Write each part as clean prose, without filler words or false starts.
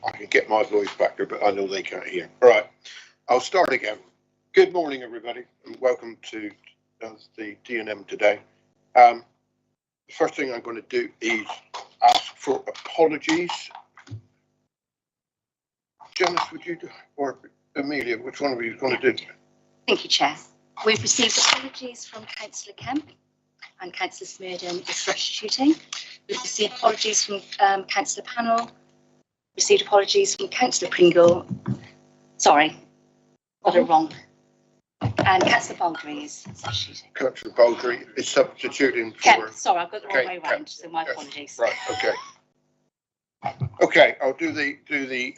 I can get my voice back there, but I know they can't hear. All right, I'll start again. Good morning, everybody, and welcome to the D&M today. The first thing I'm going to do is ask for apologies. Janice, would you do, or Amelia, which one of you is going to do? Thank you, Chair. We've received apologies from Councillor Kemp and Councillor Smurden is substituting. We've received apologies from Councillor Pannell, received apologies from Councillor Pringle. Sorry, got it wrong. And Councillor Baldry is substituting. Councillor Baldry is substituting for... Kemp, sorry, I've got the wrong way around, so my apologies. Right, okay. Okay, I'll do the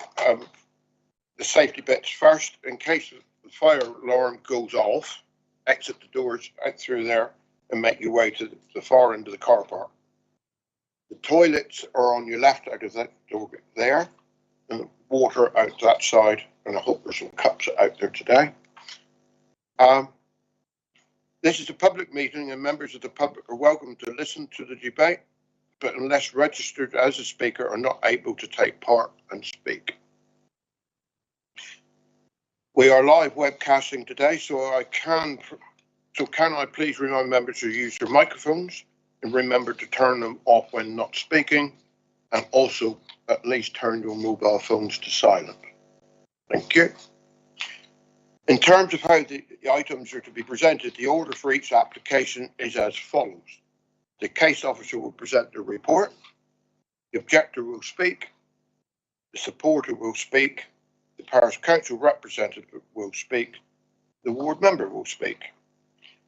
safety bits first. In case the fire alarm goes off, exit the doors out through there and make your way to the far end of the car park. The toilets are on your left out of that door there, and the water out that side, and I hope there's some cups out there today. This is a public meeting and members of the public are welcome to listen to the debate, but unless registered as a speaker are not able to take part and speak. We are live webcasting today, so can I please remind members to use their microphones and remember to turn them off when not speaking, and also at least turn your mobile phones to silent. Thank you. In terms of how the items are to be presented, the order for each application is as follows. The case officer will present the report, the objector will speak, the supporter will speak, the parish council representative will speak, the ward member will speak.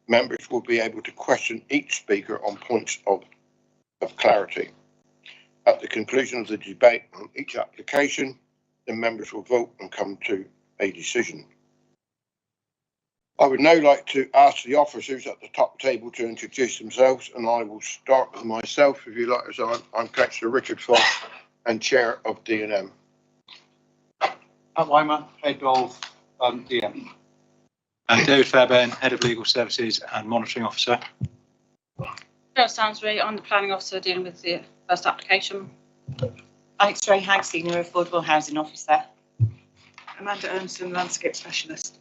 Members will be able to question each speaker on points of clarity. At the conclusion of the debate on each application, the members will vote and come to a decision. I would now like to ask the officers at the top table to introduce themselves, and I will start with myself, if you like, as I'm Councillor Richard Foss and Chair of D&M. Weimer, Head of DM. And David Fairbairn, Head of Legal Services and Monitoring Officer. Joe Sainsbury, I'm the Planning Officer dealing with the first application. Alex Hag, Senior Affordable Housing Officer. Amanda Ernson, Landscape Specialist.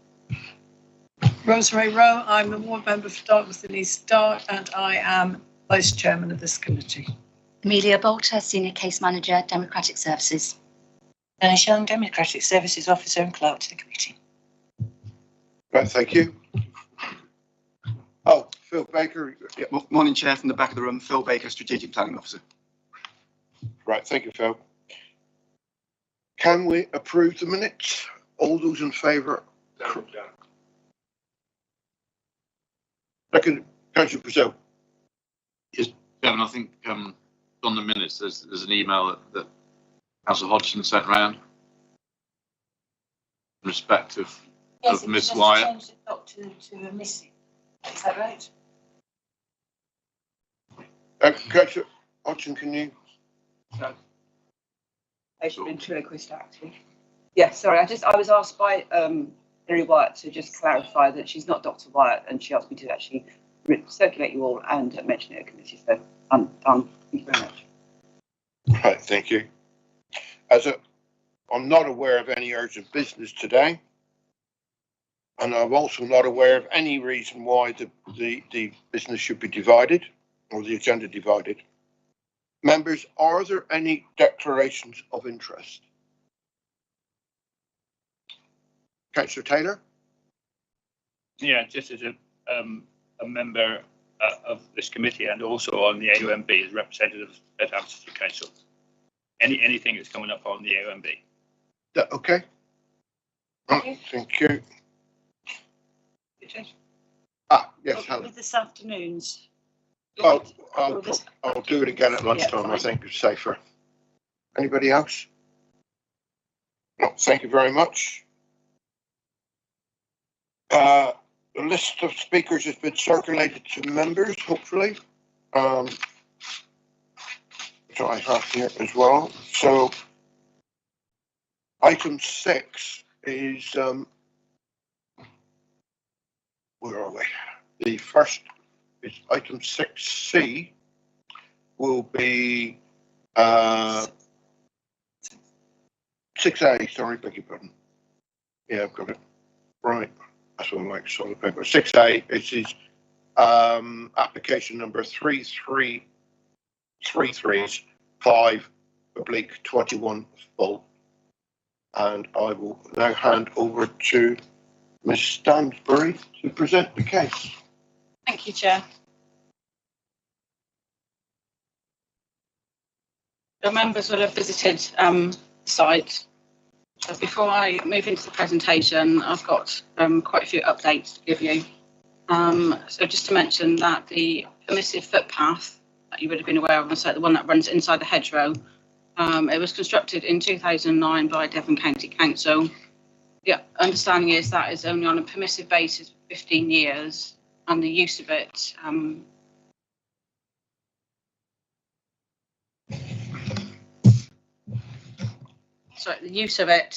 Rosemary Rowe, I'm the ward member for Dartmouth and East Dart, and I am Vice Chairman of this committee. Amelia Bolter, Senior Case Manager, Democratic Services. Dennis Young, Democratic Services Officer and Clerk to the committee. Right, thank you. Oh, Phil Baker. Yeah. Morning, Chair, from the back of the room. Phil Baker, Strategic Planning Officer. Right, thank you, Phil. Can we approve the minutes? All those in favour? Second, Councillor Brazil. Yes, Chairman, I think on the minutes there's an email that Councillor Hodgson sent round in respect of Miss Wyatt. Change the doctor to a missing. Is that right? Councillor Hodgson, can you? No. They've been ventriloquist actually. Yeah, sorry, I was asked by Henry Wyatt to just clarify that she's not Dr. Wyatt, and she asked me to actually circulate you all and mention it at committee. So I'm done. Thank you very much. Right, thank you. I'm not aware of any urgent business today, and I'm also not aware of any reason why the business should be divided or the agenda divided. Members, are there any declarations of interest? Councillor Taylor? Yeah, just as a member of this committee and also on the AOMB as representative at Amsterdam Council. Anything that's coming up on the AOMB. Okay. Thank you. Yes, Helen. With this afternoon's. I'll do it again at lunchtime. I think it's safer. Anybody else? No, thank you very much. The list of speakers has been circulated to members, hopefully. Which I have here as well. So, item 6 is, where are we? The first is item 6C will be 6A, sorry, beg your pardon. Yeah, I've got it. Right, that's all like solid paper. 6A, it is application number 3335/21 full. And I will now hand over to Ms Stansbury to present the case. Thank you, Chair. The members will have visited the site. So before I move into the presentation, I've got quite a few updates to give you. So just to mention that the permissive footpath that you would have been aware of on the site, the one that runs inside the hedgerow, it was constructed in 2009 by Devon County Council. The understanding is that is only on a permissive basis for 15 years, and the use of it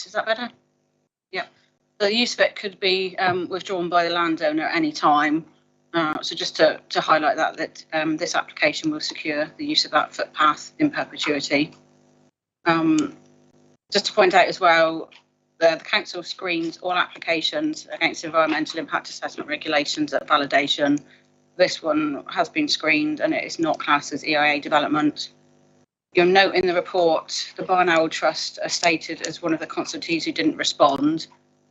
is that better? Yeah. The use of it could be withdrawn by the landowner at any time. So just to highlight that this application will secure the use of that footpath in perpetuity. Just to point out as well, the council screens all applications against environmental impact assessment regulations at validation. This one has been screened and it is not classed as EIA development. You'll note in the report, the Barn Owl Trust are stated as one of the consultees who didn't respond.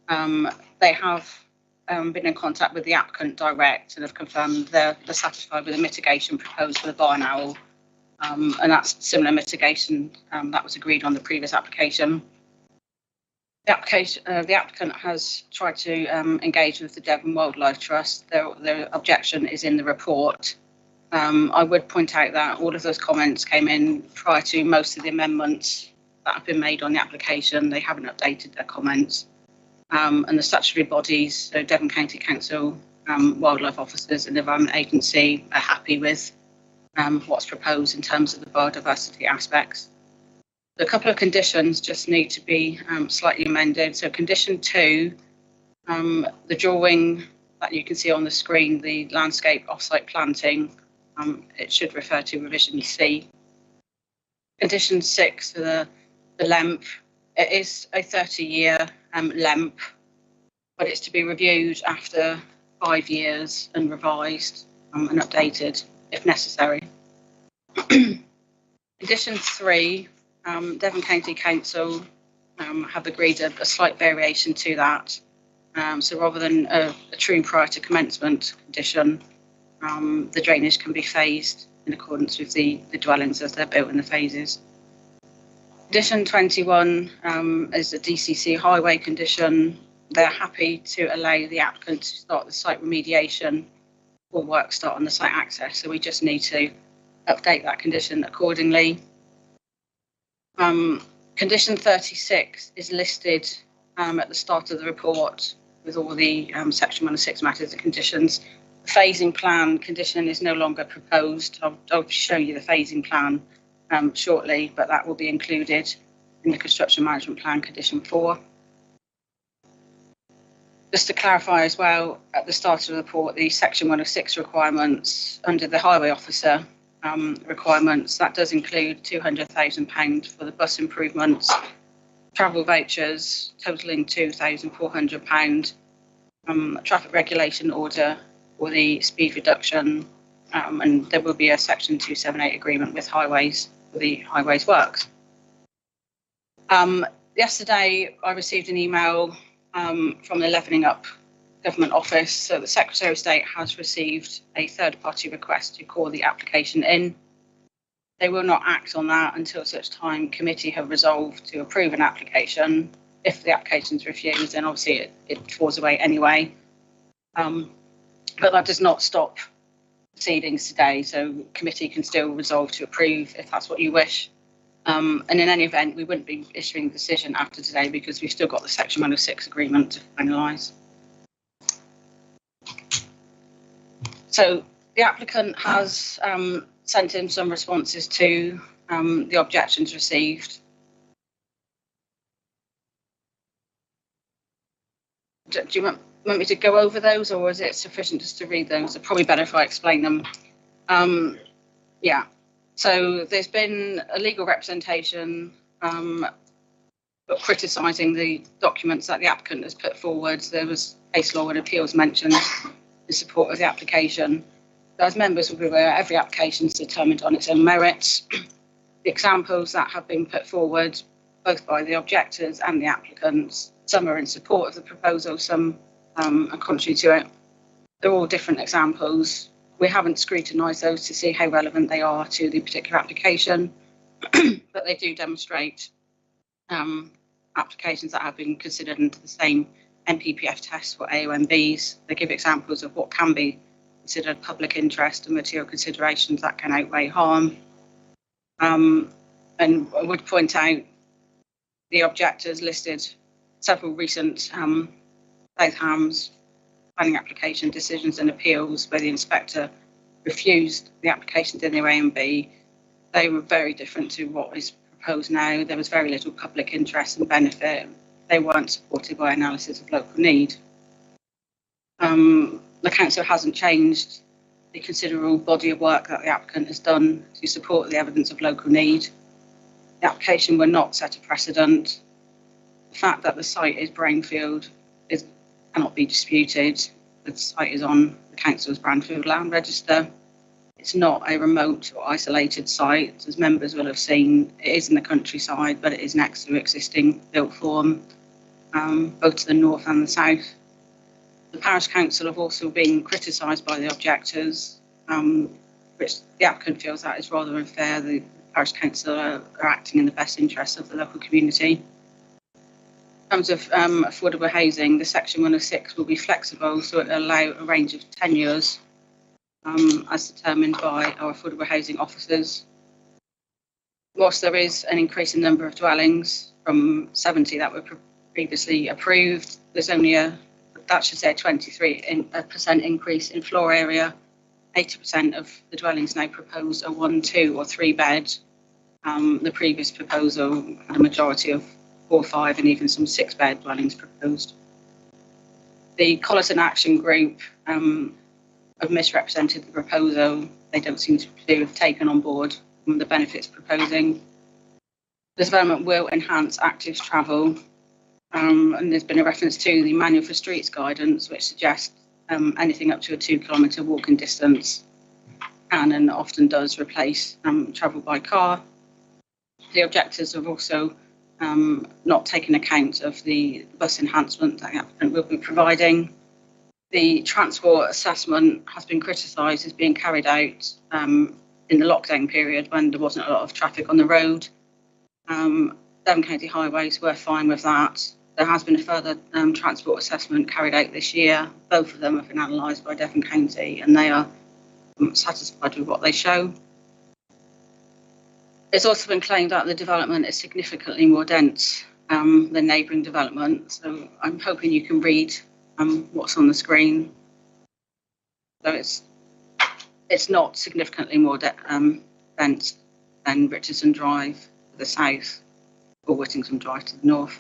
They have been in contact with the applicant direct and have confirmed they're satisfied with the mitigation proposed for the barn owl. And that's similar mitigation that was agreed on the previous application. The applicant has tried to engage with the Devon Wildlife Trust. Their objection is in the report. I would point out that all of those comments came in prior to most of the amendments that have been made on the application. They haven't updated their comments. And the statutory bodies, so Devon County Council, wildlife officers and the Environment Agency are happy with what's proposed in terms of the biodiversity aspects. A couple of conditions just need to be slightly amended. So condition 2, the drawing that you can see on the screen, the landscape offsite planting, it should refer to revision C. Condition 6 for the length, it is a 30-year length, but it's to be reviewed after 5 years and revised and updated if necessary. Condition 3, Devon County Council have agreed a slight variation to that. So rather than a true prior to commencement condition, the drainage can be phased in accordance with the dwellings as they're built in the phases. Condition 21 is a DCC highway condition. They're happy to allow the applicant to start the site remediation or work start on the site access. So we just need to update that condition accordingly. Condition 36 is listed at the start of the report with all the section 106 matters and conditions. The phasing plan condition is no longer proposed. I'll show you the phasing plan shortly, but that will be included in the construction management plan condition 4. Just to clarify as well, at the start of the report, the section 106 requirements under the highway officer requirements, that does include £200,000 for the bus improvements, travel vouchers totaling £2,400, traffic regulation order for the speed reduction, and there will be a section 278 agreement with highways for the highways works. Yesterday I received an email from the Levelling Up Government Office. So the Secretary of State has received a third-party request to call the application in. They will not act on that until such time committee have resolved to approve an application. If the application is refused, then obviously it falls away anyway. But that does not stop proceedings today, so committee can still resolve to approve if that's what you wish. And in any event, we wouldn't be issuing a decision after today because we've still got the Section 106 agreement to finalise. So the applicant has sent in some responses to the objections received. Do you want me to go over those, or is it sufficient just to read those? It's probably better if I explain them. Yeah. So there's been a legal representation criticising the documents that the applicant has put forward. There was case law and appeals mentioned in support of the application. As members will be aware, every application is determined on its own merits. The examples that have been put forward, both by the objectors and the applicants, some are in support of the proposal, some are contrary to it. They're all different examples. We haven't scrutinised those to see how relevant they are to the particular application, but they do demonstrate applications that have been considered into the same NPPF test for AOMBs. They give examples of what can be considered public interest and material considerations that can outweigh harm. And I would point out the objectors listed several recent South Hams planning application decisions and appeals where the inspector refused the applications in their A and B. They were very different to what is proposed now. There was very little public interest and benefit. They weren't supported by analysis of local need. The council hasn't changed the considerable body of work that the applicant has done to support the evidence of local need. The application will not set a precedent. The fact that the site is Brainfield cannot be disputed. The site is on the council's Brainfield Land register. It's not a remote or isolated site. As members will have seen, it is in the countryside, but it is next to existing built form, both to the north and the south. The parish council have also been criticised by the objectors, which the applicant feels that is rather unfair. The parish council are acting in the best interests of the local community. In terms of affordable housing, the Section 106 will be flexible, so it will allow a range of tenures as determined by our affordable housing officers. Whilst there is an increase in number of dwellings from 70 that were previously approved, there's only a 23% increase in floor area. 80% of the dwellings now proposed are 1, 2 or 3 bed. The previous proposal had a majority of 4, 5 and even some 6 bed dwellings proposed. The Collerton Action Group have misrepresented the proposal. They don't seem to have taken on board the benefits proposing. The development will enhance active travel. And there's been a reference to the Manual for Streets guidance, which suggests anything up to a 2-kilometre walking distance can and often does replace travel by car. The objectors have also not taken account of the bus enhancement that the applicant will be providing. The transport assessment has been criticised as being carried out in the lockdown period when there wasn't a lot of traffic on the road. Devon County Highways were fine with that. There has been a further transport assessment carried out this year. Both of them have been analysed by Devon County and they are satisfied with what they show. It's also been claimed that the development is significantly more dense than neighbouring development. So I'm hoping you can read what's on the screen. So it's not significantly more dense than Richardson Drive to the south or Whittington Drive to the north.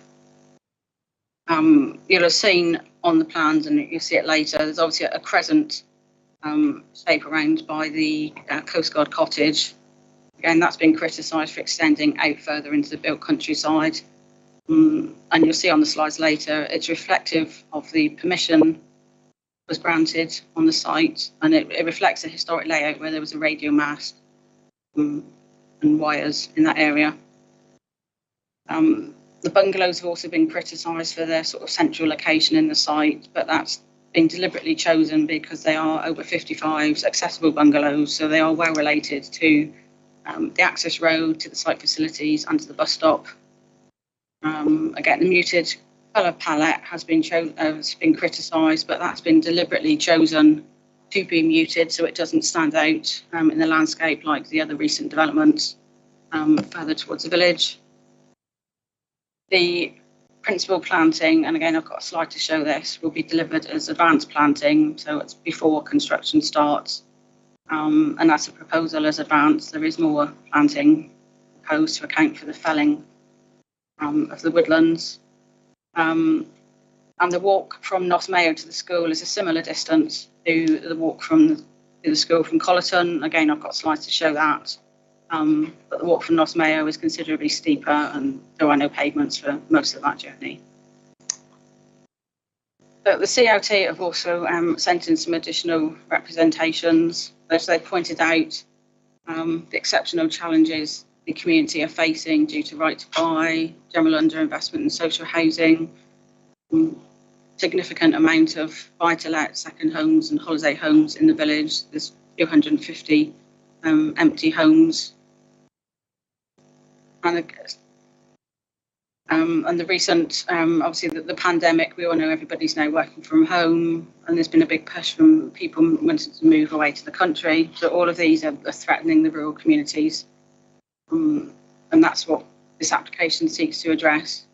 You'll have seen on the plans, and you'll see it later, there's obviously a crescent shape around by the Coast Guard cottage. Again, that's been criticised for extending out further into the built countryside. And you'll see on the slides later, it's reflective of the permission was granted on the site, and it reflects a historic layout where there was a radio mast and wires in that area. The bungalows have also been criticised for their sort of central location in the site, but that's been deliberately chosen because they are over 55s, accessible bungalows, so they are well related to the access road, to the site facilities and to the bus stop. Again, the muted colour palette has been criticised, but that's been deliberately chosen to be muted so it doesn't stand out in the landscape like the other recent developments further towards the village. The principal planting, and again I've got a slide to show this, will be delivered as advanced planting, so it's before construction starts. And as the proposal is advanced, there is more planting proposed to account for the felling of the woodlands. And the walk from North Mayo to the school is a similar distance to the walk from the school from Collerton. Again, I've got slides to show that. but the walk from Nos Mayo is considerably steeper and there are no pavements for most of that journey. But the CLT have also sent in some additional representations. As they pointed out, the exceptional challenges the community are facing due to right to buy, general underinvestment in social housing, significant amount of buy-to-let second homes and holiday homes in the village. There's 250 empty homes. And the recent, obviously the pandemic, we all know everybody's now working from home, and there's been a big push from people wanting to move away to the country. So all of these are threatening the rural communities. And that's what this application seeks to address.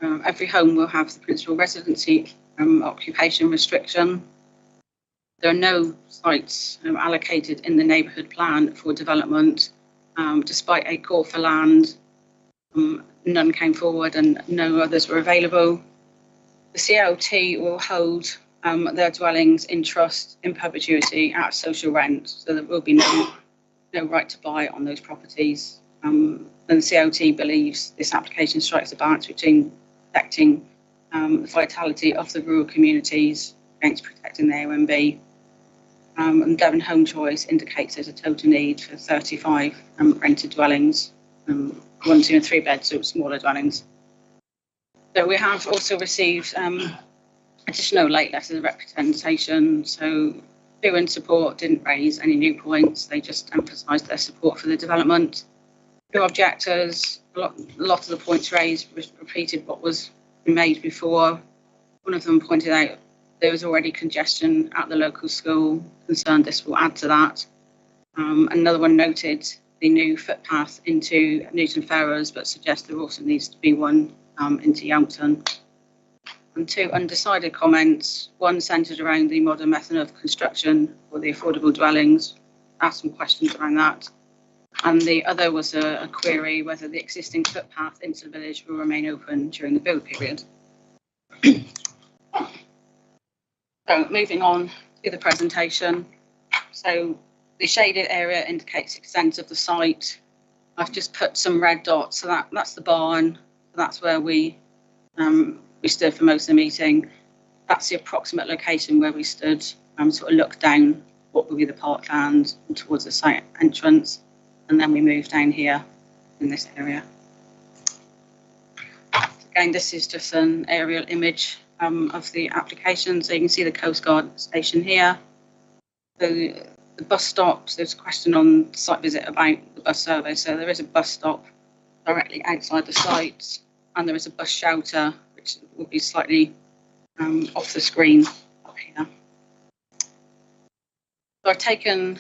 Every home will have the principal residency occupation restriction. There are no sites allocated in the neighbourhood plan for development, despite a call for land. None came forward and no others were available. The CLT will hold their dwellings in trust in perpetuity at social rent, so there will be no right to buy on those properties. And the CLT believes this application strikes a balance between protecting the vitality of the rural communities against protecting the AONB. And Devon Home Choice indicates there's a total need for 35 rented dwellings. 1, 2 and 3 beds, so smaller dwellings. So we have also received additional late letters of representation. So who in support didn't raise any new points, they just emphasised their support for the development. Who objectors, a lot of the points raised repeated what was made before. One of them pointed out there was already congestion at the local school, concerned this will add to that. Another one noted the new footpath into Newton Ferrers, but suggests there also needs to be one into Yelmton. And 2 undecided comments, one centred around the modern method of construction for the affordable dwellings, asked some questions around that. And the other was a query whether the existing footpath into the village will remain open during the build period. So moving on to the presentation. So the shaded area indicates the extent of the site. I've just put some red dots, so that's the barn. That's where we stood for most of the meeting. That's the approximate location where we stood, sort of looked down what would be the parkland and towards the site entrance. And then we moved down here in this area. Again, this is just an aerial image of the application. So you can see the Coast Guard station here. So the bus stops, there's a question on site visit about the bus survey. So there is a bus stop directly outside the site, and there is a bus shelter, which will be slightly off the screen up here. So I've taken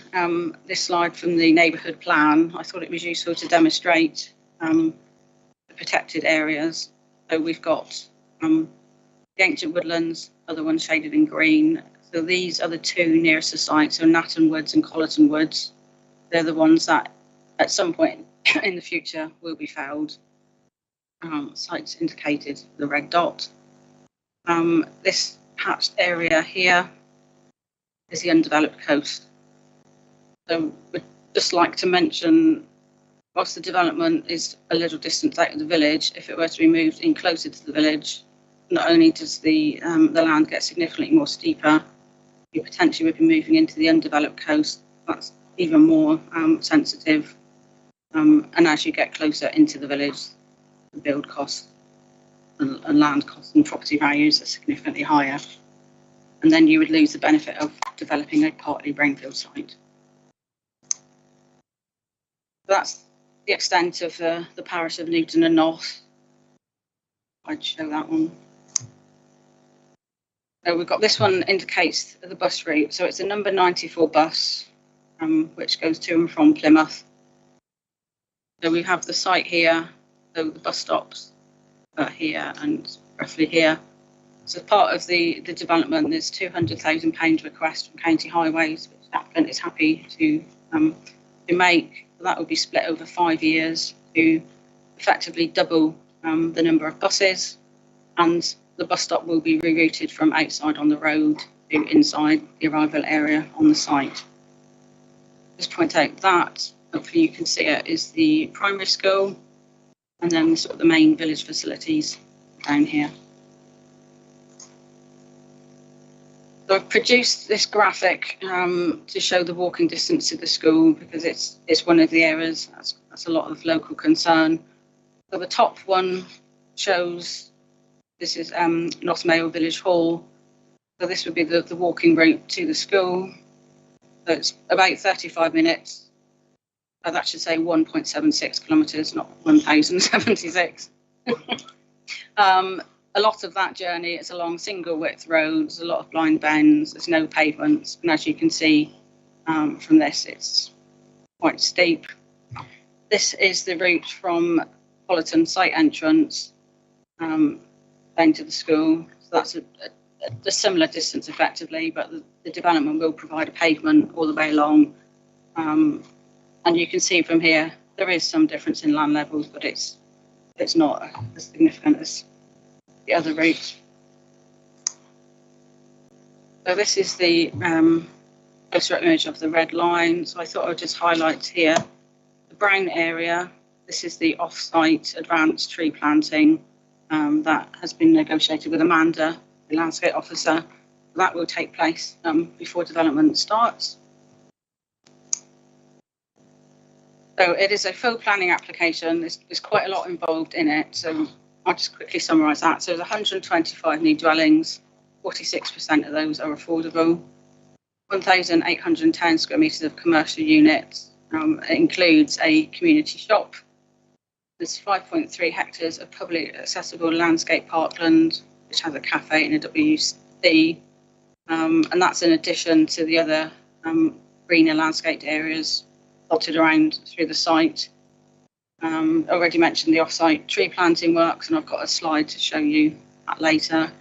this slide from the neighbourhood plan. I thought it was useful to demonstrate the protected areas. So we've got the ancient woodlands, other ones shaded in green. So these are the 2 nearest the site, so Natton Woods and Collerton Woods. They're the ones that at some point in the future will be felled. Sites indicated the red dot. This hatched area here is the undeveloped coast. So we'd just like to mention, whilst the development is a little distance out of the village, if it were to be moved in closer to the village, not only does the land get significantly more steeper, you potentially would be moving into the undeveloped coast. That's even more sensitive. And as you get closer into the village, the build costs and land costs and property values are significantly higher. And then you would lose the benefit of developing a partly Brainfield site. That's the extent of the parish of Newton and North. I'd show that one. So we've got this one indicates the bus route. So it's a number 94 bus, which goes to and from Plymouth. So we have the site here, so the bus stops are here and roughly here. So as part of the development, there's £200,000 request from County Highways, which the applicant is happy to make. That will be split over 5 years to effectively double the number of buses, and the bus stop will be rerouted from outside on the road to inside the arrival area on the site. Just point out that hopefully you can see it, is the primary school, and then sort of the main village facilities down here. So I've produced this graphic to show the walking distance to the school, because it's one of the areas that's a lot of local concern. So the top one shows, this is North Village Hall. So this would be the walking route to the school. So it's about 35 minutes. That should say 1.76 kilometres, not 1,076. A lot of that journey is along single width roads, a lot of blind bends, there's no pavements. And as you can see from this, it's quite steep. This is the route from Politon site entrance down to the school. So that's a similar distance effectively, but the development will provide a pavement all the way along. And you can see from here, there is some difference in land levels, but it's not as significant as the other route. So this is the closer image of the red line. So I thought I'd just highlight here the brown area. This is the off-site advanced tree planting that has been negotiated with Amanda, the landscape officer. That will take place before development starts. So it is a full planning application. There's quite a lot involved in it. So I'll just quickly summarise that. So there's 125 new dwellings, 46% of those are affordable, 1,810 square metres of commercial units. It includes a community shop. There's 5.3 hectares of publicly accessible landscape parkland, which has a cafe and a WC. And that's in addition to the other greener landscaped areas dotted around through the site. Already mentioned the off-site tree planting works, and I've got a slide to show you that later.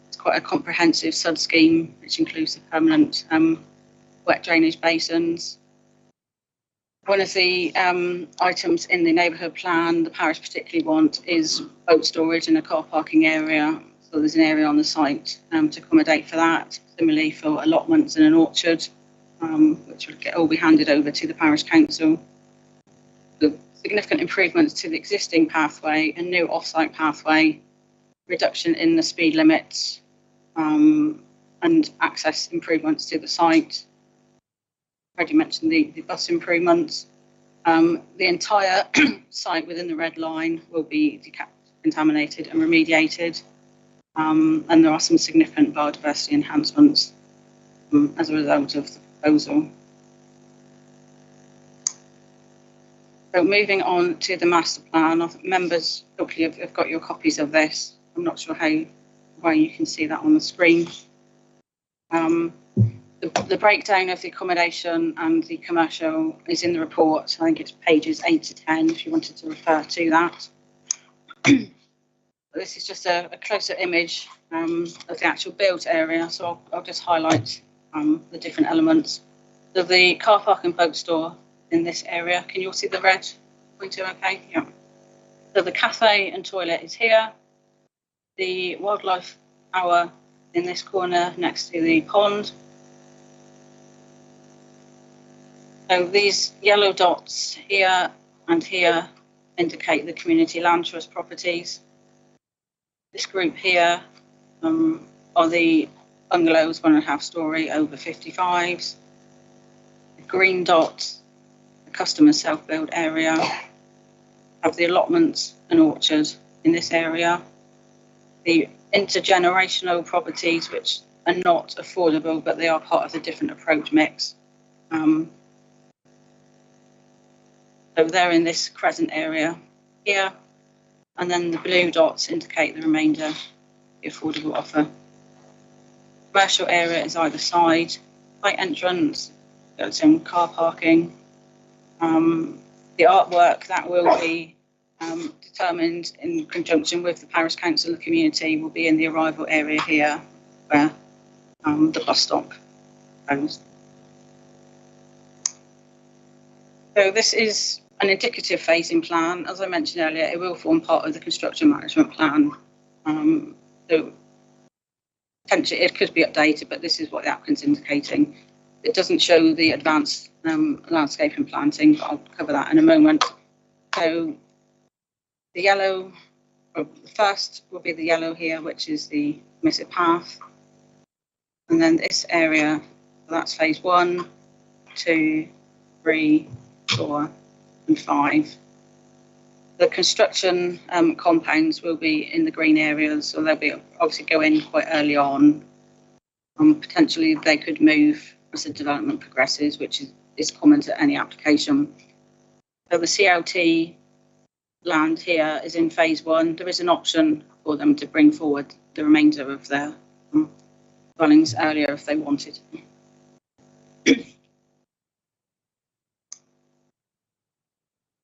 It's quite a comprehensive sud scheme, which includes the permanent wet drainage basins. One of the items in the neighbourhood plan the parish particularly want is boat storage in a car parking area. So there's an area on the site to accommodate for that. Similarly for allotments in an orchard, which will all be handed over to the parish council. The significant improvements to the existing pathway, a new off-site pathway, reduction in the speed limits, and access improvements to the site. Already mentioned the bus improvements. The entire site within the red line will be decontaminated and remediated, and there are some significant biodiversity enhancements as a result of the proposal. So moving on to the master plan, I think members hopefully have got your copies of this. I'm not sure why you can see that on the screen. The breakdown of the accommodation and the commercial is in the report. I think it's pages 8 to 10 if you wanted to refer to that. This is just a closer image of the actual built area, so I'll just highlight the different elements. So the car park and boat store in this area, can you all see the red pointer okay? Yeah. So the cafe and toilet is here. The wildlife hour in this corner next to the pond. So these yellow dots here and here indicate the community land trust properties. This group here are the bungalows, 1.5 storey over 55s. The green dots, the customer self-build area, have the allotments and orchards in this area. The intergenerational properties, which are not affordable, but they are part of the different approach mix. So they're in this crescent area here, and then the blue dots indicate the remainder, the affordable offer. Commercial area is either side, site entrance, got some car parking. The artwork that will be determined in conjunction with the parish council and community will be in the arrival area here, where the bus stop goes. So this is an indicative phasing plan. As I mentioned earlier, it will form part of the construction management plan. So potentially it could be updated, but this is what the applicant's indicating. it doesn't show the advanced landscaping planting, but I'll cover that in a moment. So the yellow, the first will be the yellow here, which is the Permissive Path. And then this area, that's phase 1, 2, 3, 4, and 5. The construction compounds will be in the green areas, so they'll be obviously go in quite early on. Potentially they could move as the development progresses, which is common to any application. So the CLT land here is in phase 1. There is an option for them to bring forward the remainder of their dwellings earlier if they wanted.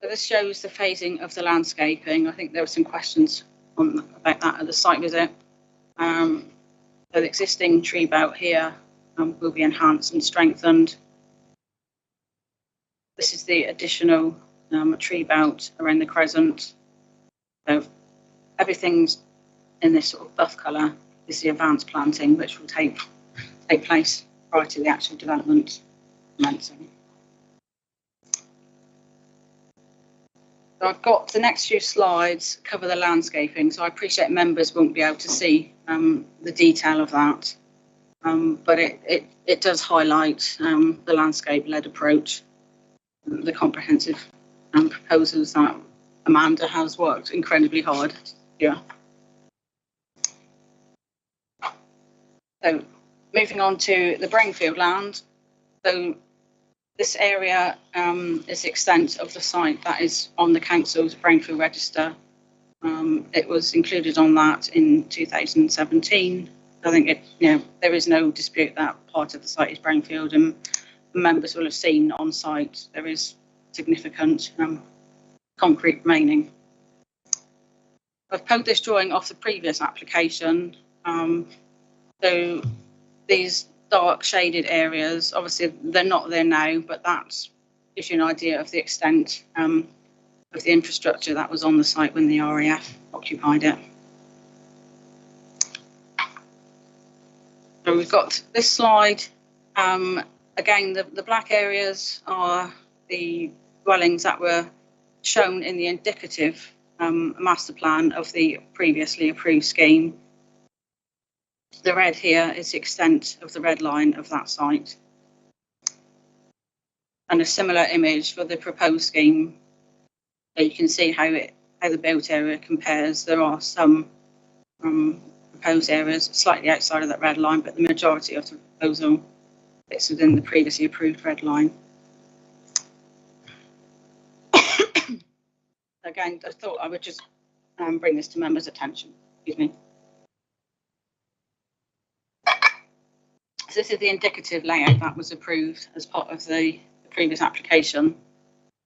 So this shows the phasing of the landscaping. I think there were some questions about that at the site visit. So the existing tree belt here will be enhanced and strengthened. This is the additional tree belt around the crescent. So everything's in this sort of buff colour is the advanced planting, which will take place prior to the actual development commencing. So I've got the next few slides cover the landscaping, so I appreciate members won't be able to see the detail of that, but it does highlight the landscape-led approach, the comprehensive proposals that Amanda has worked incredibly hard. Yeah. So moving on to the Brainfield Land. So this area is the extent of the site that is on the council's Brainfield Register. It was included on that in 2017. I think there is no dispute that part of the site is Brainfield, and members will have seen on site there is significant concrete remaining. I've pulled this drawing off the previous application. So these dark shaded areas, obviously they're not there now, but that gives you an idea of the extent of the infrastructure that was on the site when the RAF occupied it. So we've got this slide. Again, the black areas are the dwellings that were shown in the indicative master plan of the previously approved scheme. The red here is the extent of the red line of that site. And a similar image for the proposed scheme. So you can see how the built area compares. There are some proposed areas slightly outside of that red line, but the majority of the proposal fits within the previously approved red line. Again, I thought I would just bring this to members' attention. Excuse me. So this is the indicative layout that was approved as part of the previous application.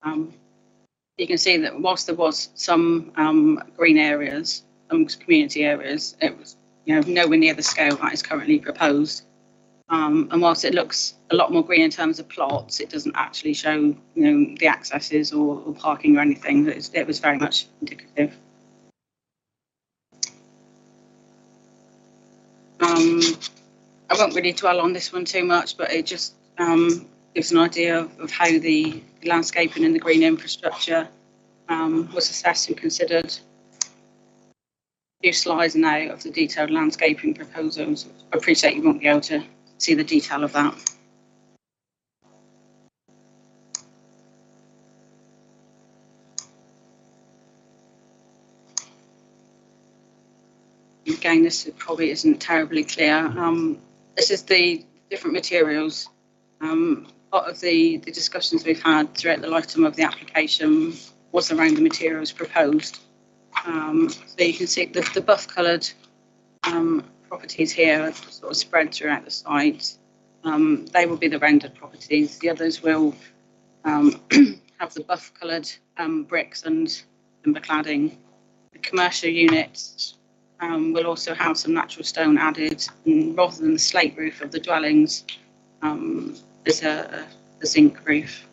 You can see that whilst there was some green areas, some community areas, it was nowhere near the scale that is currently proposed. And whilst it looks a lot more green in terms of plots, it doesn't actually show the accesses or parking or anything. It was very much indicative. I won't really dwell on this one too much, but it just gives an idea of how the landscaping and the green infrastructure was assessed and considered. A few slides now of the detailed landscaping proposals. I appreciate you won't be able to see the detail of that. Again, this probably isn't terribly clear. This is the different materials. Part of the discussions we've had throughout the lifetime of the application was around the materials proposed. So you can see the buff coloured properties here are sort of spread throughout the site. They will be the rendered properties. The others will have the buff coloured bricks and timber cladding. The commercial units will also have some natural stone added, and rather than the slate roof of the dwellings, there's a zinc roof.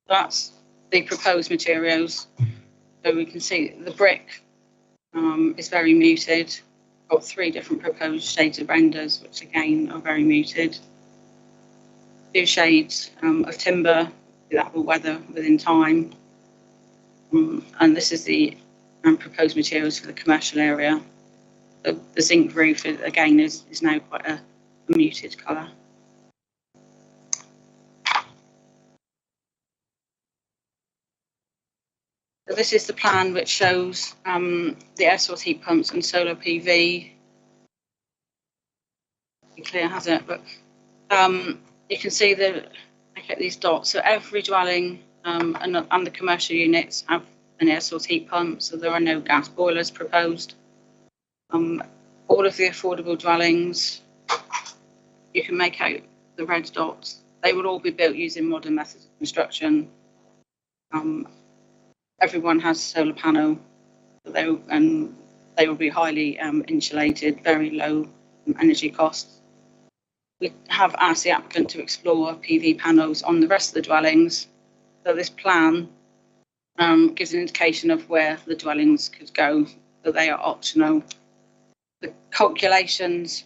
That's the proposed materials. So we can see the brick is very muted. got 3 different proposed shades of renders, which again are very muted. 2 shades of timber that will weather within time. And this is the proposed materials for the commercial area. The zinc roof, again, is now quite a muted colour. So this is the plan which shows the air source heat pumps and solar PV. Clear has it, but you can see these dots. So every dwelling and the commercial units have an air source heat pump, so there are no gas boilers proposed. All of the affordable dwellings, you can make out the red dots. They will all be built using modern methods of construction. Everyone has a solar panel, and they will be highly insulated, very low energy costs. We have asked the applicant to explore PV panels on the rest of the dwellings. So this plan gives an indication of where the dwellings could go, so they are optional. The calculations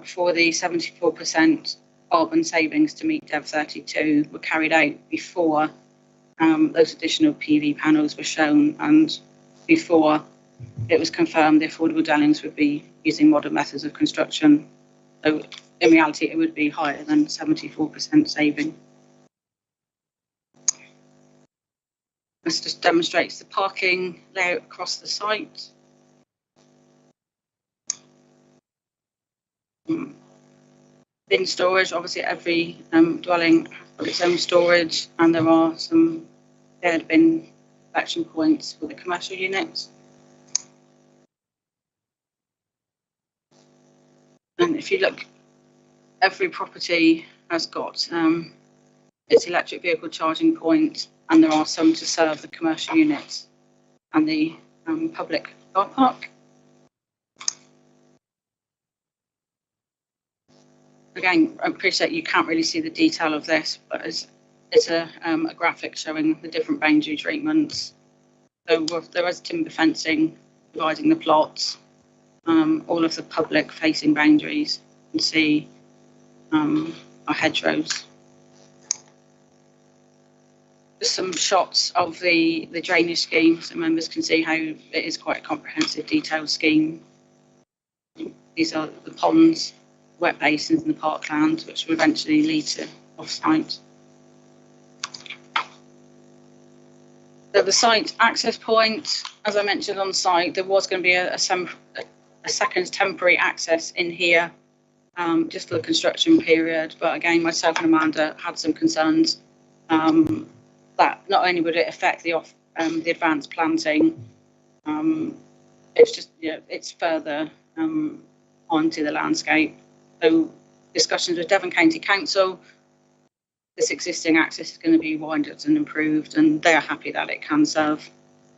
for the 74% carbon savings to meet DEV 32 were carried out before those additional PV panels were shown, and before it was confirmed the affordable dwellings would be using modern methods of construction. So in reality, it would be higher than 74% saving. This just demonstrates the parking layout across the site. Bin storage, obviously every dwelling has got its own storage, and there are some shared bin collection points for the commercial units. And if you look, every property has got its electric vehicle charging point, and there are some to serve the commercial units and the public car park. Again, I appreciate you can't really see the detail of this, but it's a graphic showing the different boundary treatments. So there is timber fencing dividing the plots, all of the public facing boundaries. You can see our hedgerows. Just some shots of the drainage scheme, so members can see how it is quite a comprehensive, detailed scheme. These are the ponds, wet basins, and the parkland, which will eventually lead to off-site. So the site access point, as I mentioned on site, there was going to be a second temporary access in here, just for the construction period. But again, myself and Amanda had some concerns that not only would it affect the advanced planting, it's just, it's further onto the landscape. So discussions with Devon County Council, this existing access is going to be widened and improved, and they are happy that it can serve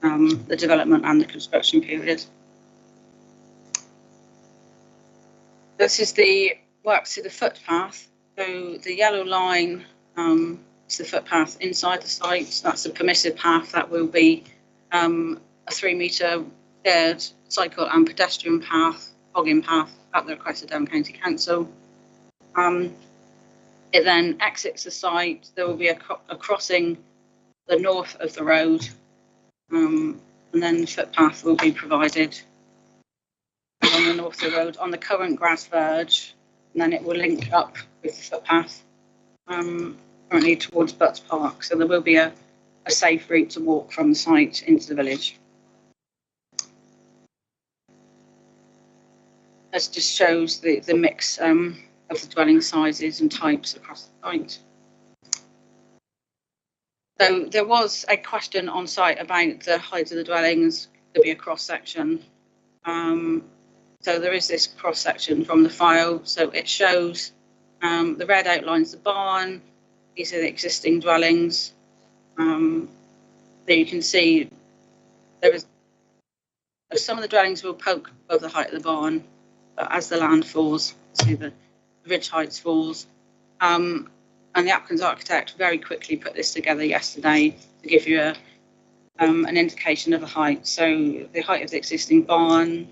the development and the construction period. This is the works to the footpath. So the yellow line is the footpath inside the site. That's a permissive path that will be a 3-metre shared cycle and pedestrian path, jogging path at the request of Devon County Council. It then exits the site. There will be a crossing the north of the road, and then the footpath will be provided on the north of the road on the current grass verge, and then it will link up with the footpath currently towards Butts Park. So there will be a safe route to walk from the site into the village. This just shows the mix of the dwelling sizes and types across the site. So there was a question on site about the height of the dwellings. There'll be a cross section. So there is this cross section from the file. So it shows the red outlines the barn. These are the existing dwellings. So you can see some of the dwellings will poke above the height of the barn, but as the land falls, see the ridge heights falls. And the applicant's architect very quickly put this together yesterday to give you an indication of the height. So the height of the existing barn,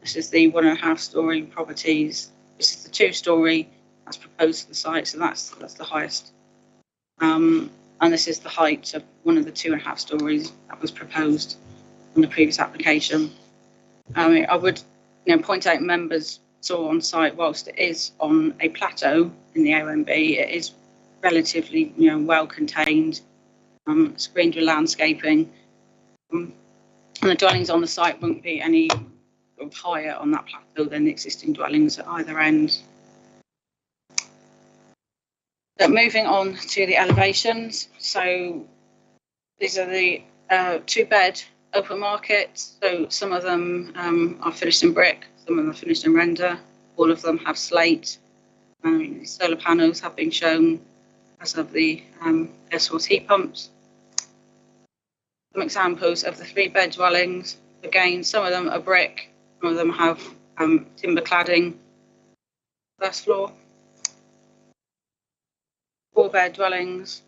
This is the 1.5 story properties. This is the 2 story that's proposed for the site, so that's the highest. And this is the height of one of the 2.5 stories that was proposed on the previous application. I would, point out members saw on site, whilst it is on a plateau in the OMB, it is relatively, well contained, screened with landscaping, and the dwellings on the site won't be any higher on that plateau than the existing dwellings at either end. But moving on to the elevations, so these are the 2-bed open market. So some of them are finished in brick, some of them are finished in render. All of them have slate. Solar panels have been shown, as of the air source heat pumps. Some examples of the 3-bed dwellings. Again, some of them are brick, some of them have timber cladding. First floor. 4-bed dwellings.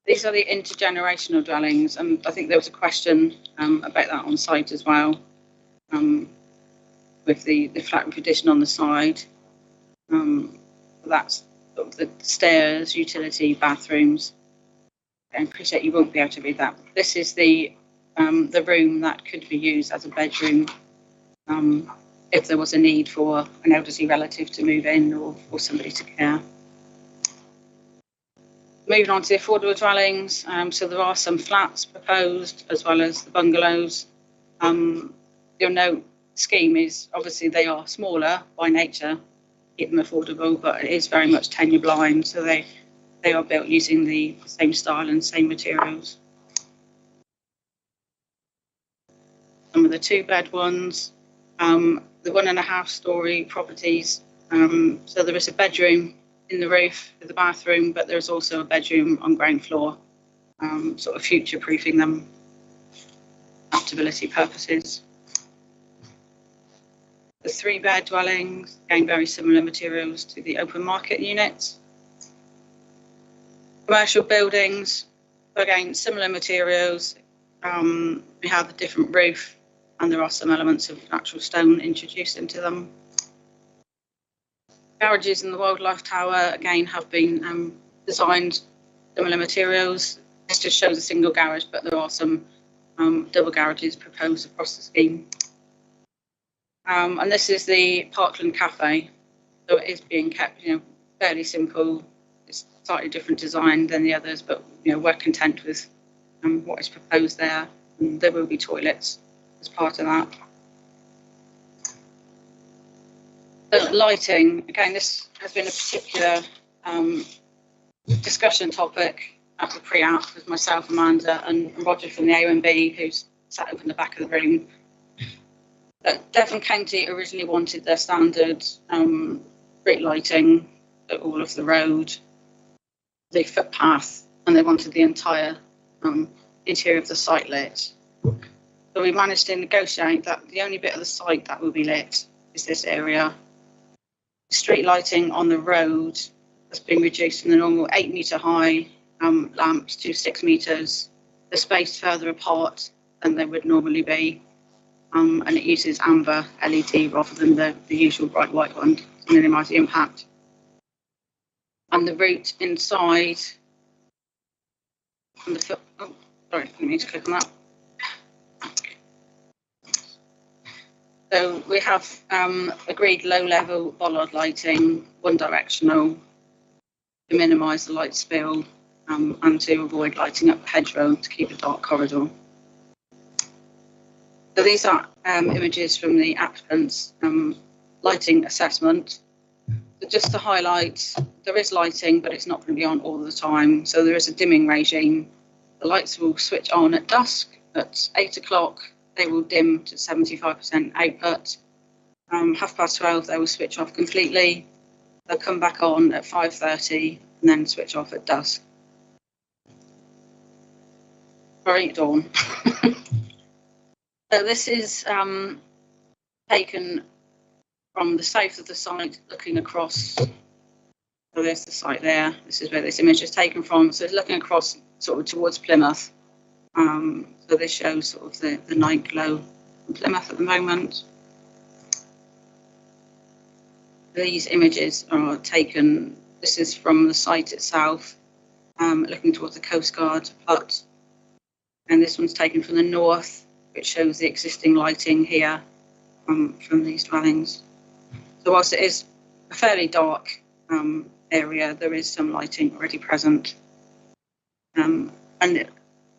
These are the intergenerational dwellings, and I think there was a question about that on site as well, with the flat roof addition on the side. That's sort of the stairs, utility, bathrooms. I appreciate you won't be able to read that. This is the room that could be used as a bedroom if there was a need for an elderly relative to move in or somebody to care. Moving on to the affordable dwellings, so there are some flats proposed as well as the bungalows. You'll note scheme is obviously they are smaller by nature, keep them affordable, but it is very much tenure blind, so they are built using the same style and same materials. Some of the 2-bed ones, the 1.5 story properties, so there is a bedroom in the roof with the bathroom, but there's also a bedroom on ground floor, sort of future proofing them for adaptability purposes. The 3-bed dwellings, again, very similar materials to the open market units. Commercial buildings, again, similar materials. We have a different roof, and there are some elements of natural stone introduced into them. Garages in the Wildlife Tower, again, have been designed similar materials. This just shows a single garage, but there are some double garages proposed across the scheme. And this is the Parkland Cafe. So it is being kept, fairly simple. It's slightly different design than the others, but, we're content with what is proposed there. And there will be toilets as part of that. So lighting, again, this has been a particular discussion topic at the pre-app with myself, Amanda, and Roger from the OMB, who's sat up in the back of the room. Devon County originally wanted their standard street lighting at all of the road, the footpath, and they wanted the entire interior of the site lit. So we managed to negotiate that the only bit of the site that will be lit is this area. Street lighting on the road has been reduced from the normal 8-metre high lamps to 6 metres. They're spaced further apart than they would normally be. And it uses amber LED rather than the usual bright white one to minimise the impact. And the route inside, and the sorry, I need to click on that. So we have agreed low-level bollard lighting, one directional, to minimise the light spill and to avoid lighting up the hedgerow to keep a dark corridor. So these are images from the applicant's lighting assessment. So just to highlight, there is lighting, but it's not going to be on all the time. So there is a dimming regime. The lights will switch on at dusk. At 8 o'clock, they will dim to 75% output. 12:30, they will switch off completely. They'll come back on at 5:30 and then switch off at dusk. Sorry, dawn. So this is taken from the south of the site, looking across. So there's the site there. This is where this image is taken from. So it's looking across sort of towards Plymouth. So this shows sort of the night glow in Plymouth at the moment. These images are taken, this is from the site itself, looking towards the Coast Guard hut. And this one's taken from the north, which shows the existing lighting here from these dwellings. So whilst it is a fairly dark area, there is some lighting already present. And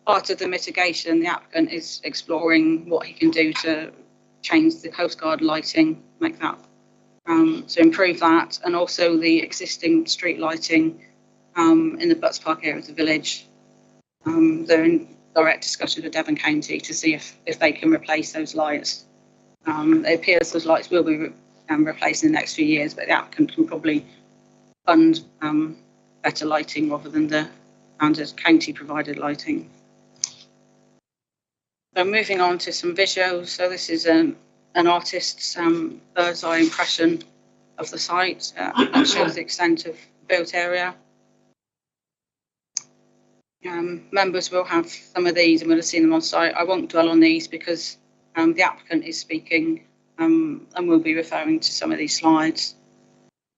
part of the mitigation, the applicant is exploring what he can do to change the Coast Guard lighting, make that, to improve that, and also the existing street lighting in the Butts Park area of the village. They're in direct discussion with Devon County to see if they can replace those lights. It appears those lights will be replaced in the next few years, but the applicant can probably fund better lighting rather than the standard county provided lighting. So moving on to some visuals. So this is an artist's bird's eye impression of the site that shows the extent of built area. Members will have some of these and will have seen them on site. I won't dwell on these because the applicant is speaking and will be referring to some of these slides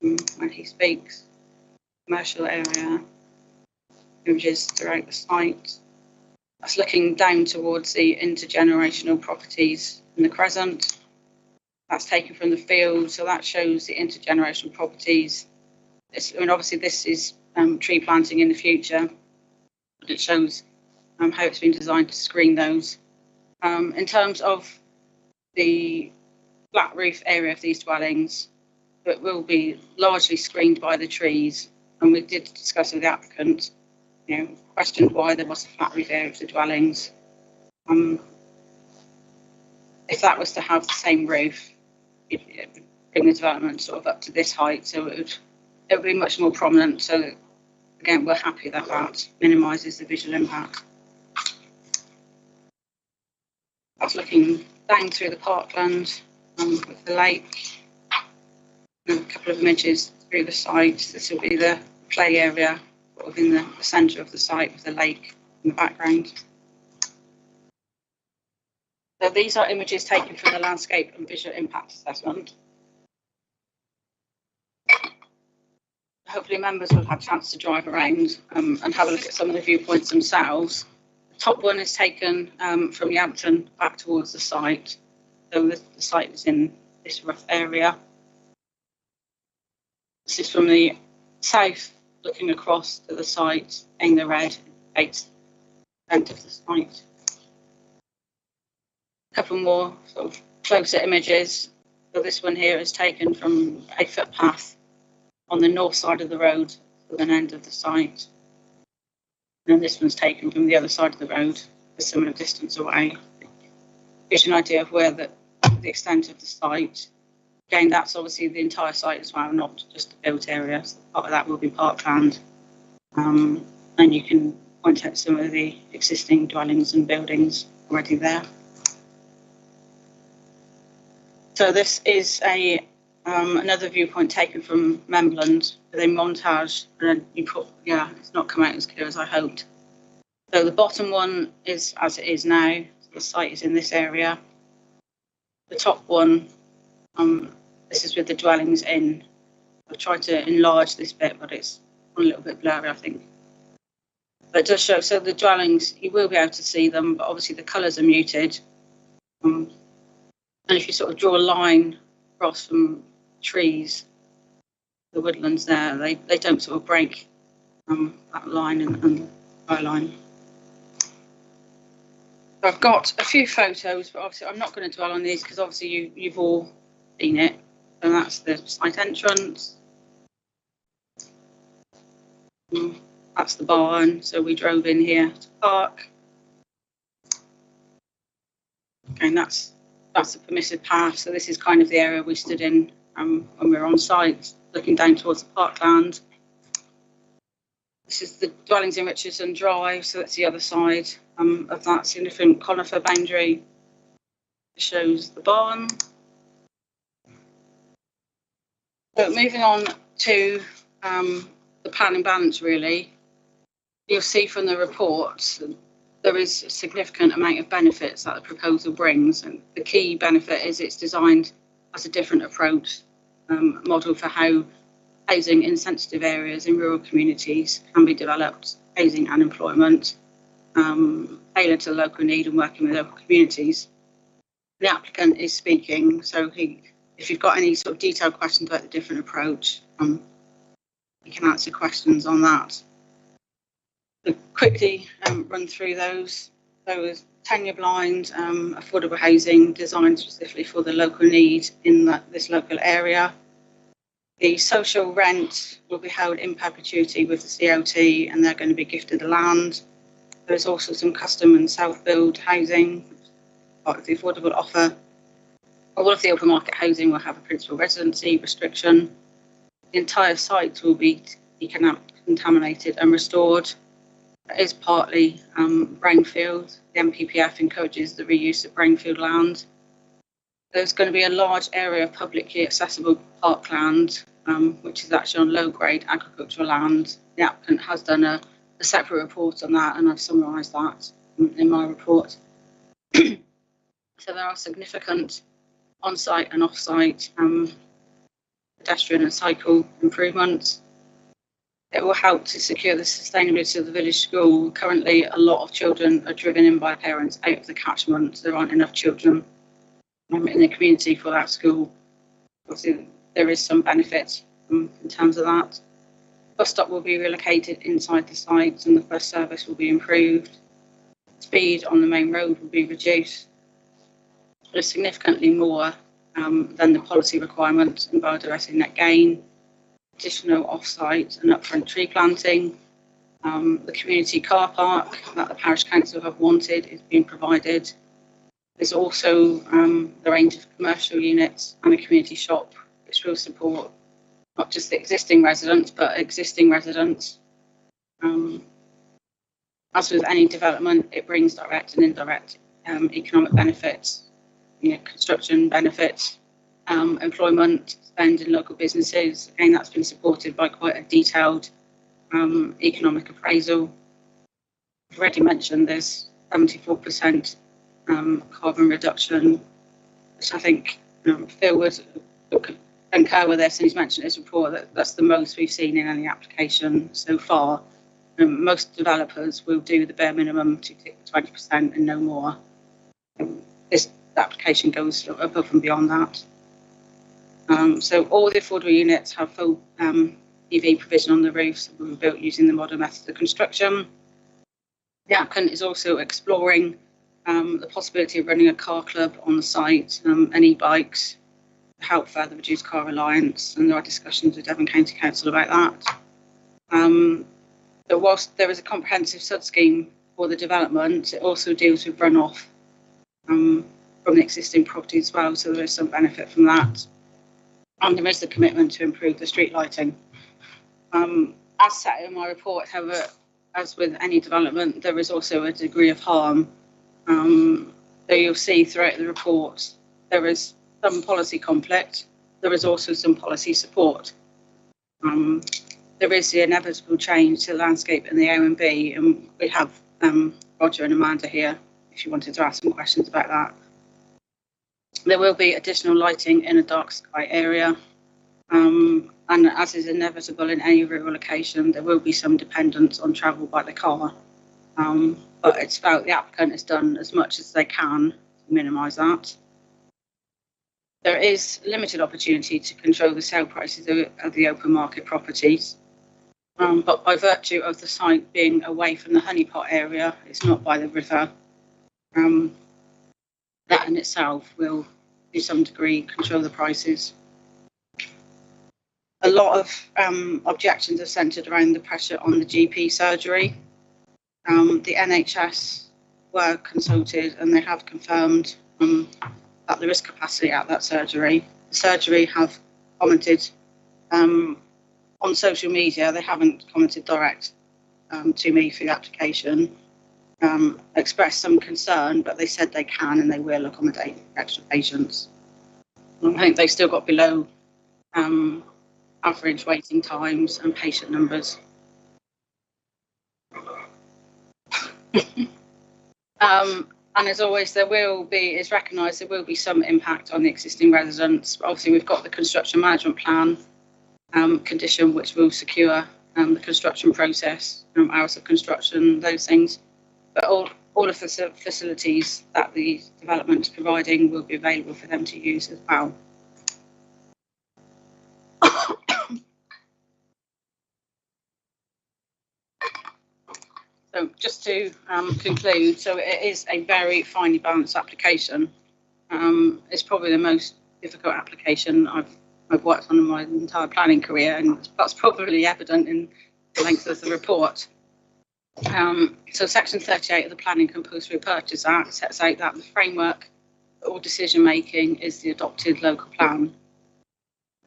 when he speaks. Commercial area, images throughout the site. That's looking down towards the intergenerational properties in the crescent. That's taken from the field, so that shows the intergenerational properties. Obviously this is tree planting in the future. It shows how it's been designed to screen those. In terms of the flat roof area of these dwellings, it will be largely screened by the trees. And we did discuss with the applicant, questioned why there was a flat roof area of the dwellings. If that was to have the same roof, it would bring the development sort of up to this height, so it would be much more prominent. So again, we're happy that that minimises the visual impact. That's looking down through the parkland with the lake. And a couple of images through the site. This will be the play area sort of in the centre of the site with the lake in the background. So these are images taken from the landscape and visual impact assessment. Hopefully members will have a chance to drive around and have a look at some of the viewpoints themselves. The top one is taken from Yampton back towards the site. So the site is in this rough area. This is from the south, looking across to the site, in the red, 8% of the site. A couple more sort of closer images. So this one here is taken from a footpath on the north side of the road, to an end of the site. And this one's taken from the other side of the road, a similar distance away. Gives you an idea of where the extent of the site. Again, that's obviously the entire site as well, not just the built area. So part of that will be parkland. And you can point out some of the existing dwellings and buildings already there. So this is another viewpoint taken from Membland with a montage. And it's not come out as clear as I hoped. So the bottom one is as it is now. So the site is in this area. The top one, this is with the dwellings in. I've tried to enlarge this bit, but it's a little bit blurry, I think. But it does show, so the dwellings, you will be able to see them, but obviously the colours are muted. And if you sort of draw a line across from trees, the woodlands there, they don't sort of break that line and the sky line. So I've got a few photos, but obviously I'm not going to dwell on these because obviously you've all seen it. And that's the site entrance. That's the barn. So we drove in here to park. And that's the permissive path. So this is kind of the area we stood in when we were on site, looking down towards the parkland. This is the dwellings in Richardson Drive. So that's the other side of that significant conifer boundary. It shows the barn. But moving on to the planning balance, really, you'll see from the reports there is a significant amount of benefits that the proposal brings, and the key benefit is it's designed as a different approach model for how housing in sensitive areas in rural communities can be developed, housing and employment, tailored to local need and working with local communities. The applicant is speaking, so if you've got any sort of detailed questions about the different approach, you can answer questions on that. So quickly run through those. Those tenure blind, affordable housing designed specifically for the local need in this local area. The social rent will be held in perpetuity with the COT, and they're going to be gifted the land. There's also some custom and self-build housing, part of the affordable offer. All of the open market housing will have a principal residency restriction. The entire site will be decontaminated and restored. It is partly Brainfield. The MPPF encourages the reuse of Brainfield Land. There's going to be a large area of publicly accessible parkland, which is actually on low-grade agricultural land. The applicant has done a separate report on that, and I've summarised that in my report. So there are significant on-site and off-site pedestrian and cycle improvements. It will help to secure the sustainability of the village school. Currently, a lot of children are driven in by parents out of the catchment. There aren't enough children in the community for that school. Obviously, there is some benefit in terms of that. Bus stop will be relocated inside the site, and the bus service will be improved. Speed on the main road will be reduced. There's significantly more than the policy requirement in biodiversity net gain. Additional off-site and upfront tree planting. The community car park that the parish council have wanted is being provided. There's also the range of commercial units and a community shop, which will support not just the existing residents, but existing residents. As with any development, it brings direct and indirect economic benefits, construction benefits, employment, spend in local businesses. Again, that's been supported by quite a detailed economic appraisal. I've already mentioned there's 74% carbon reduction, which I think Phil would concur with this, and he's mentioned in his report that that's the most we've seen in any application so far. Most developers will do the bare minimum to tick 20% and no more. This application goes above and beyond that. So all the affordable units have full EV provision on the roofs that were built using the modern method of construction. The applicant is also exploring the possibility of running a car club on the site and e-bikes to help further reduce car reliance, and there are discussions with Devon County Council about that. But whilst there is a comprehensive sub-scheme for the development, it also deals with runoff from the existing property as well, so there is some benefit from that. And there is the commitment to improve the street lighting. As set in my report, however, as with any development, there is also a degree of harm. So you'll see throughout the report, there is some policy conflict. There is also some policy support. There is the inevitable change to the landscape in the OMB, and we have Roger and Amanda here if you wanted to ask some questions about that. There will be additional lighting in a dark sky area, and as is inevitable in any rural location, there will be some dependence on travel by the car, but it's felt the applicant has done as much as they can to minimise that. There is limited opportunity to control the sale prices of the open market properties, but by virtue of the site being away from the honeypot area, it's not by the river, that in itself will, to some degree, control the prices. A lot of objections are centred around the pressure on the GP surgery. The NHS were consulted and they have confirmed that there is capacity at that surgery. The surgery have commented on social media. They haven't commented direct to me for the application. Expressed some concern, but they said they can and they will accommodate extra patients. I think they've still got below average waiting times and patient numbers. And as always, it's recognised there will be some impact on the existing residents. Obviously, we've got the construction management plan condition, which will secure the construction process, hours of construction, those things. But all of the facilities that the development is providing will be available for them to use as well. So just to conclude, so it is a very finely balanced application. It's probably the most difficult application I've worked on in my entire planning career, and that's probably evident in the length of the report. So Section 38 of the Planning Compulsory Purchase Act sets out that the framework for all decision making is the adopted local plan.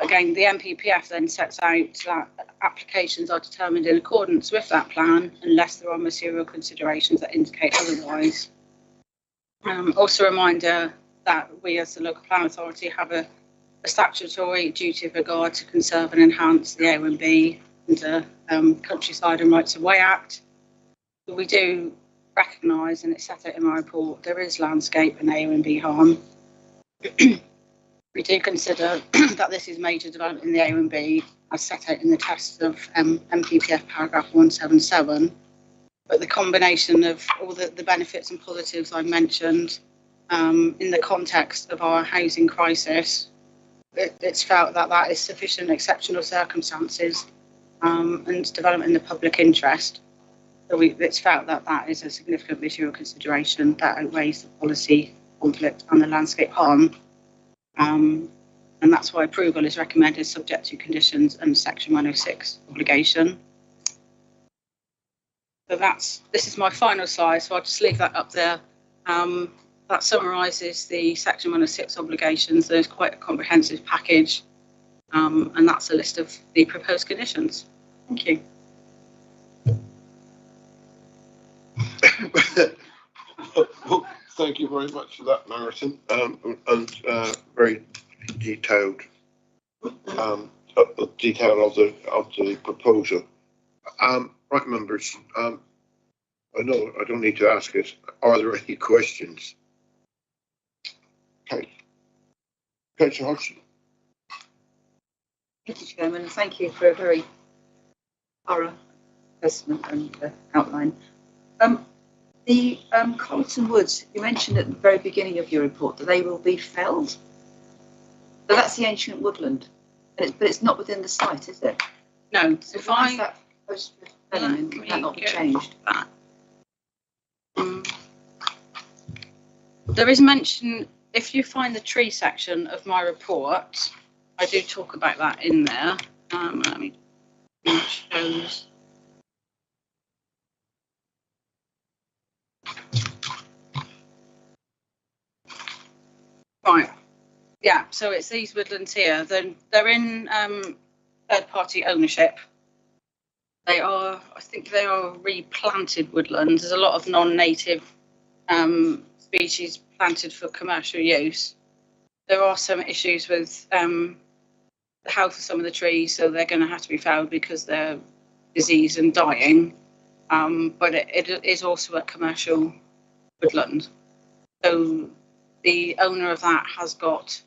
Again, the MPPF then sets out that applications are determined in accordance with that plan unless there are material considerations that indicate otherwise. Also a reminder that we as the local plan authority have a statutory duty of regard to conserve and enhance the OMB and the Countryside and Rights of Way Act. But we do recognise, and it's set out in my report, there is landscape and AONB harm. We do consider that this is major development in the AONB as set out in the text of MPPF paragraph 177. But the combination of all the benefits and positives I mentioned in the context of our housing crisis, it's felt that that is sufficient exceptional circumstances and development in the public interest. So it's felt that that is a significant material consideration that outweighs the policy conflict and the landscape harm. And that's why approval is recommended subject to conditions and Section 106 obligation. So this is my final slide, so I'll just leave that up there. That summarises the Section 106 obligations. There's quite a comprehensive package, and that's a list of the proposed conditions. Thank you. Well, thank you very much for that, Marathon, and very detailed detail of the proposal. Right, members. I know I don't need to ask it. Are there any questions? Okay. Councillor Hodgson. Thank you, Chairman, and thank you for a very thorough assessment and outline. The Colton Woods, you mentioned at the very beginning of your report that they will be felled. So that's the ancient woodland, but it's not within the site, is it? No. So why is that supposed to be felling? Can that not be changed? There is mention, if you find the tree section of my report, I do talk about that in there. Let me shows. Right. Yeah, so it's these woodlands here. They're in third-party ownership. They are, I think they are replanted woodlands. There's a lot of non-native species planted for commercial use. There are some issues with the health of some of the trees, so they're going to have to be felled because they're diseased and dying. But it is also a commercial woodland. So the owner of that has got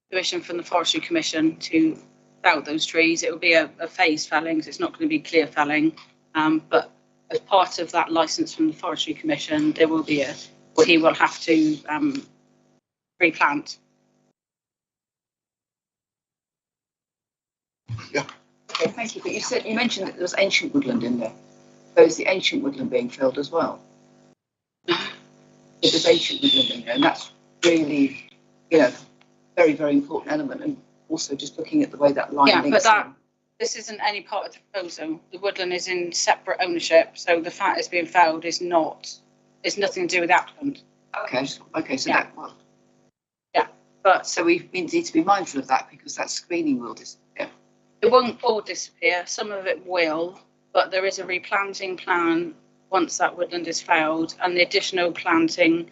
permission from the Forestry Commission to fell those trees. It will be a phased felling, so it's not going to be clear felling. But as part of that licence from the Forestry Commission, there will be he will have to replant. Yeah. Okay, thank you. But you mentioned that there was ancient woodland in there. So is the ancient woodland being felled as well? There's ancient woodland in there, and that's really, very, very important element. And also just looking at the way that line links. But this isn't any part of the proposal. The woodland is in separate ownership, so the fact it's being felled is nothing to do with the applicant. Okay, so yeah. that one. Yeah, but so we need to be mindful of that because that screening will disappear. It won't all disappear. Some of it will, but there is a replanting plan once that woodland is felled, and the additional planting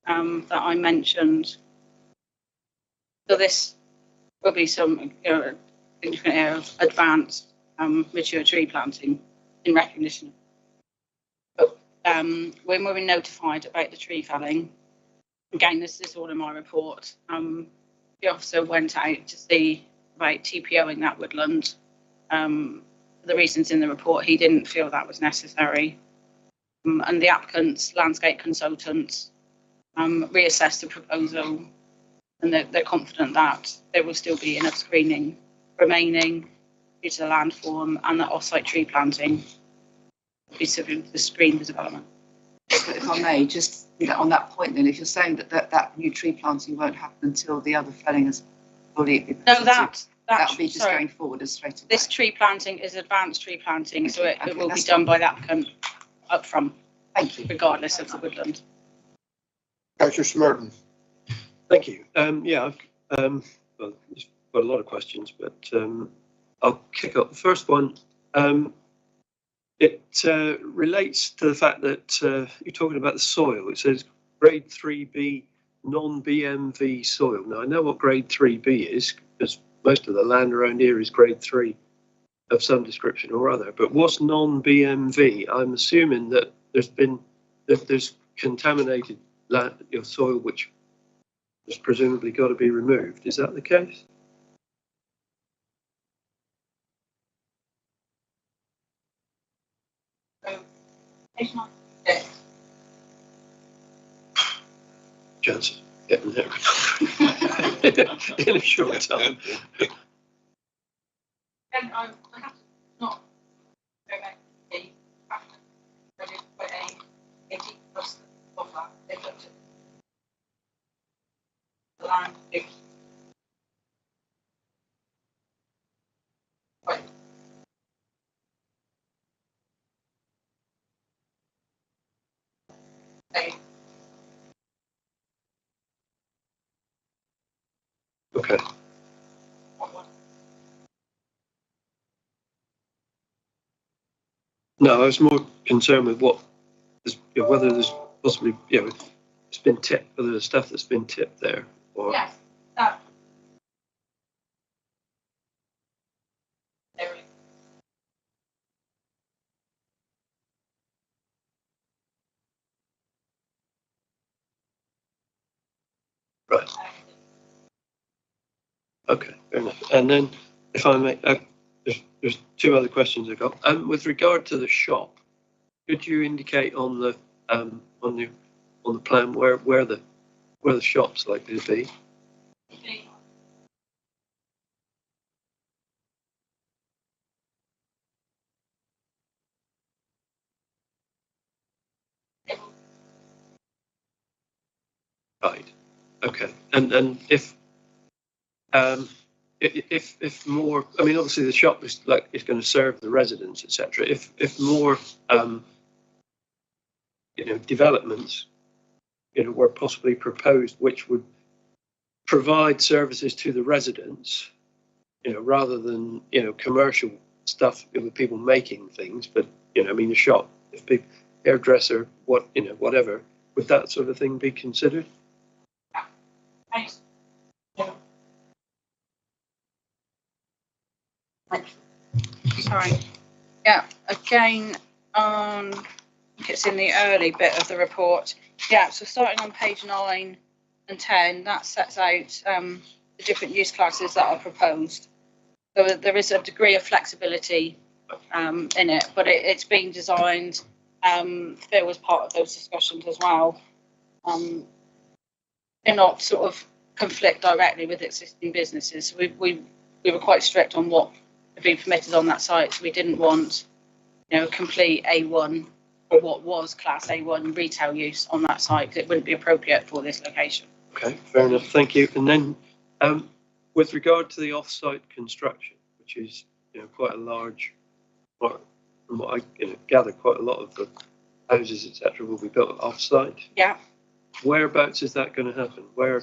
that I mentioned. So this will be some significant area of advanced mature tree planting in recognition of when we were notified about the tree felling, again, this is all in my report, the officer went out to see about TPOing that woodland. For the reasons in the report, he didn't feel that was necessary. And the applicant's landscape consultants reassessed the proposal, and they're confident that there will still be enough screening remaining due to the landform and the off-site tree planting to be sufficient to screen the development. If I may, just on that point then, if you're saying that new tree planting won't happen until the other felling is fully. No, that'll be just going forward as straight away. This tree planting is advanced tree planting, so it will be that's done by the applicant up front, Thank you. regardless of the woodland. Councillor Smerton. Thank you. Yeah, I've well, just got a lot of questions, but I'll kick off. The first one, it relates to the fact that you're talking about the soil. It says grade 3B non-BMV soil. Now, I know what grade 3B is, because most of the land around here is grade 3 of some description or other. But what's non-BMV? I'm assuming that there's contaminated land, soil which has presumably got to be removed. Is that the case? Chances of getting there in a short time. And I have to not go back to the after I did quite a deep cost of that. They looked at the land. Okay. No, I was more concerned with whether there's possibly, it's been tipped, whether there's stuff that's been tipped there, or. Yes, that. Right. Okay, fair enough. And then, if I may, there's two other questions I got. With regard to the shop, could you indicate on the plan where the shop's likely to be? Right. Okay. And if more, I mean, obviously the shop is going to serve the residents, etc. If more, developments, were possibly proposed, which would provide services to the residents, rather than commercial stuff with people making things, but I mean, the shop, if people, hairdresser, whatever, would that sort of thing be considered? Sorry. Yeah, again, I think it's in the early bit of the report. Yeah, so starting on page 9 and 10, that sets out the different use classes that are proposed. So there is a degree of flexibility in it, but it's being designed. Phil was part of those discussions as well. They're not sort of conflict directly with existing businesses. We were quite strict on what had been permitted on that site. So we didn't want, complete A1 or what was class A1 retail use on that site, because it wouldn't be appropriate for this location. Okay, fair enough. Thank you. And then, with regard to the off-site construction, which is quite a large, from what I gather, quite a lot of the houses, etc., will be built off-site. Yeah. Whereabouts is that going to happen? Where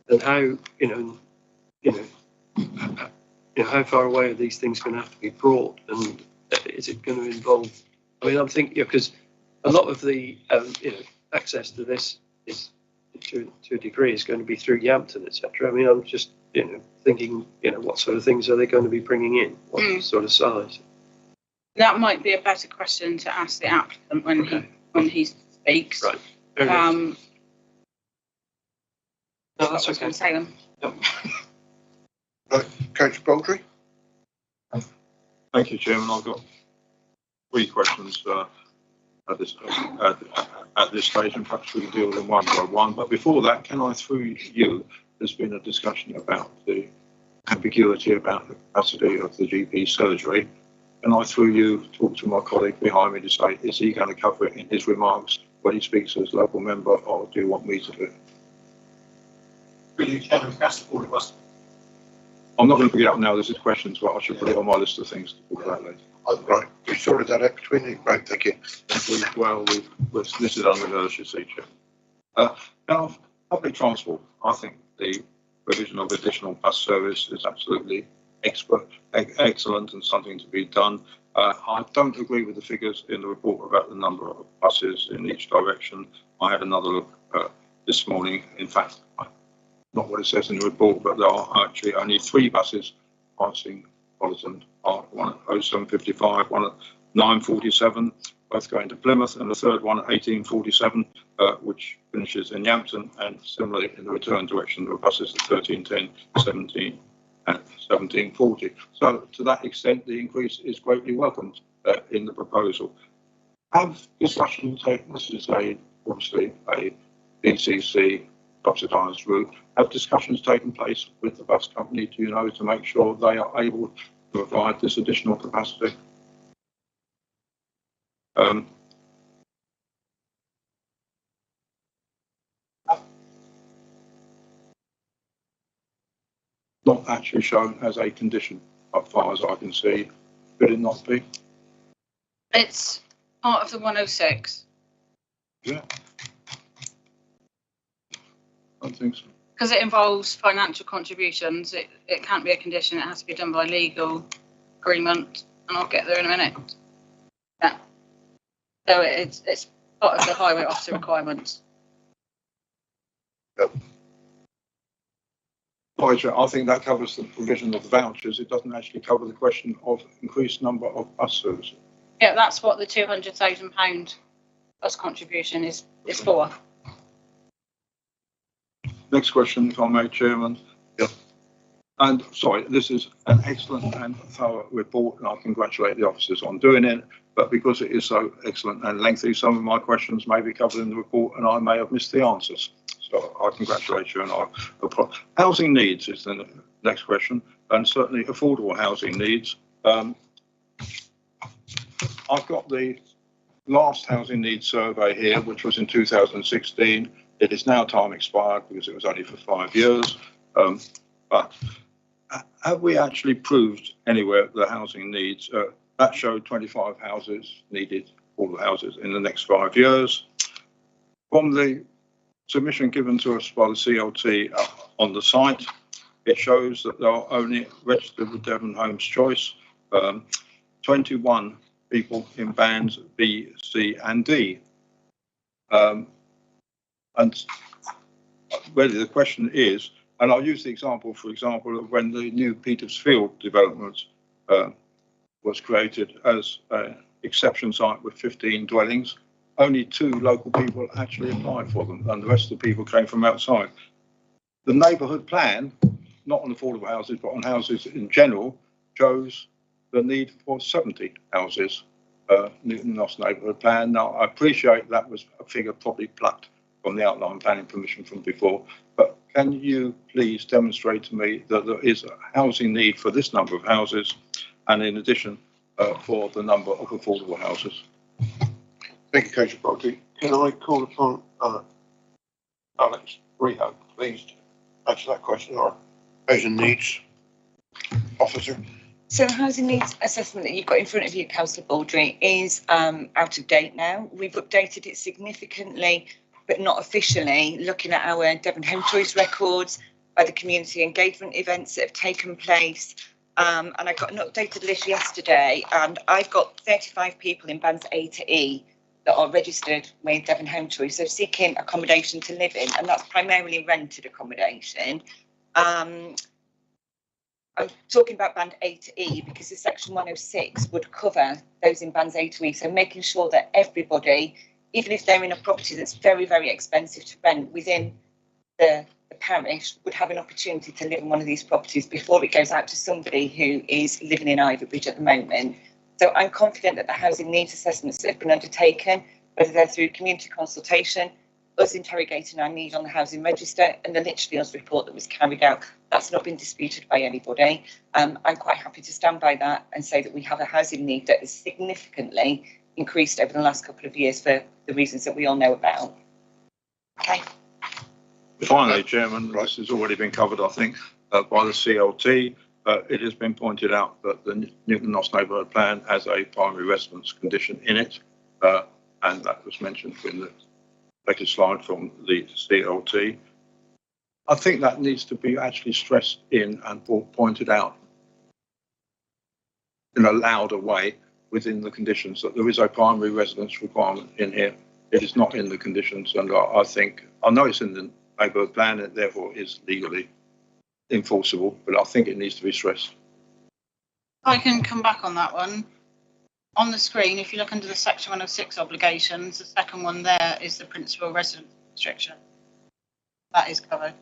and how? How far away are these things going to have to be brought, and is it going to involve? I mean, I'm thinking because a lot of the access to this is to a degree is going to be through Yampton, etc. I mean, I'm just thinking what sort of things are they going to be bringing in? What sort of size? That might be a better question to ask the applicant when when he speaks. Right. Fair enough. No, that's what I okay. was gonna say then. Councillor Baldry? Thank you, Chairman. I've got 3 questions at this stage, and perhaps we can deal with them one by one. But before that, can I, through you, there's been a discussion about the ambiguity about the capacity of the GP surgery. And I, through you, talk to my colleague behind me to say, is he going to cover it in his remarks when he speaks as local member, or do you want me to do it? Really, Chairman, that's all it was. I'm not going to pick it up now. This is questions, but I should put it on my list of things to talk about later. Right, we sorted that out between you. Right, thank you. This is unrehearsed, you see, Chair. Now, public transport, I think the provision of additional bus service is absolutely excellent and something to be done. I don't agree with the figures in the report about the number of buses in each direction. I had another look this morning. In fact, not what it says in the report, but there are actually only 3 buses passing Woodland Park, one at 07:55, one at 9:47, both going to Plymouth, and the third one at 18:47, which finishes in Yampton, and similarly in the return direction, there are buses at 13:10, 17, and 17:40. So to that extent, the increase is greatly welcomed in the proposal. Have discussions taken, this is obviously a DCC subsidised route, have discussions taken place with the bus company, do you know, to make sure they are able to provide this additional capacity? Not actually shown as a condition, as far as I can see. Could it not be? It's part of the 106. Yeah. I don't think so. Because it involves financial contributions, it can't be a condition, it has to be done by legal agreement, and I'll get there in a minute. Yeah. So it's part of the highway officer requirements. Yep. I think that covers the provision of the vouchers. It doesn't actually cover the question of increased number of bus services. Yeah, that's what the £200,000 bus contribution is for. Next question, if I may, Chairman. Yep. And sorry, this is an excellent and thorough report, and I congratulate the officers on doing it. But because it is so excellent and lengthy, some of my questions may be covered in the report, and I may have missed the answers. So I congratulate you. And housing needs is the next question, and certainly affordable housing needs. I've got the last housing needs survey here, which was in 2016. It is now time expired because it was only for 5 years. But have we actually proved anywhere the housing needs? That showed 25 houses needed, all the houses in the next 5 years. From the submission given to us by the CLT on the site, it shows that there are only registered with Devon Homes Choice 21 people in bands B, C and D. And really the question is, and I'll use the example, for example, of when the new Petersfield development was created as an exception site with 15 dwellings. Only 2 local people actually applied for them, and the rest of the people came from outside. The neighbourhood plan, not on affordable houses, but on houses in general, shows the need for 70 houses, Newton Ross neighbourhood plan. Now, I appreciate that was a figure probably plucked from the outline planning permission from before, but can you please demonstrate to me that there is a housing need for this number of houses, and in addition, for the number of affordable houses? Thank you, Councillor Baldry. Can I call upon Alex Rehoe, please, to answer that question, or housing needs officer? So the housing needs assessment that you've got in front of you, Councillor Baldry, is out of date now. We've updated it significantly, but not officially, looking at our Devon Home Choice records, by the community engagement events that have taken place. And I got an updated list yesterday, and I've got 35 people in bands A to E that are registered with Devon Home Choice, so seeking accommodation to live in, and that's primarily rented accommodation. I'm talking about band A to E because the section 106 would cover those in bands A to E, so making sure that everybody even if they're in a property that's very, very expensive to rent within the parish, would have an opportunity to live in one of these properties before it goes out to somebody who is living in Iverbridge at the moment. So I'm confident that the housing needs assessments that have been undertaken, whether they're through community consultation, us interrogating our need on the housing register, and the Litchfields report that was carried out, that's not been disputed by anybody. I'm quite happy to stand by that and say that we have a housing need that has significantly increased over the last couple of years for the reasons that we all know about. Okay. Finally, Chairman, this has already been covered, I think, by the CLT. It has been pointed out that the Newton Knoss Neighbourhood Plan has a primary residence condition in it, and that was mentioned in the latest slide from the CLT. I think that needs to be actually stressed in and pointed out in a louder way within the conditions that there is a primary residence requirement in here. It is not in the conditions, and I know it's in the neighbourhood plan and therefore is legally enforceable, but I think it needs to be stressed. I can come back on that one. On the screen, if you look under the section 106 obligations, the second one there is the principal residence restriction. That is covered.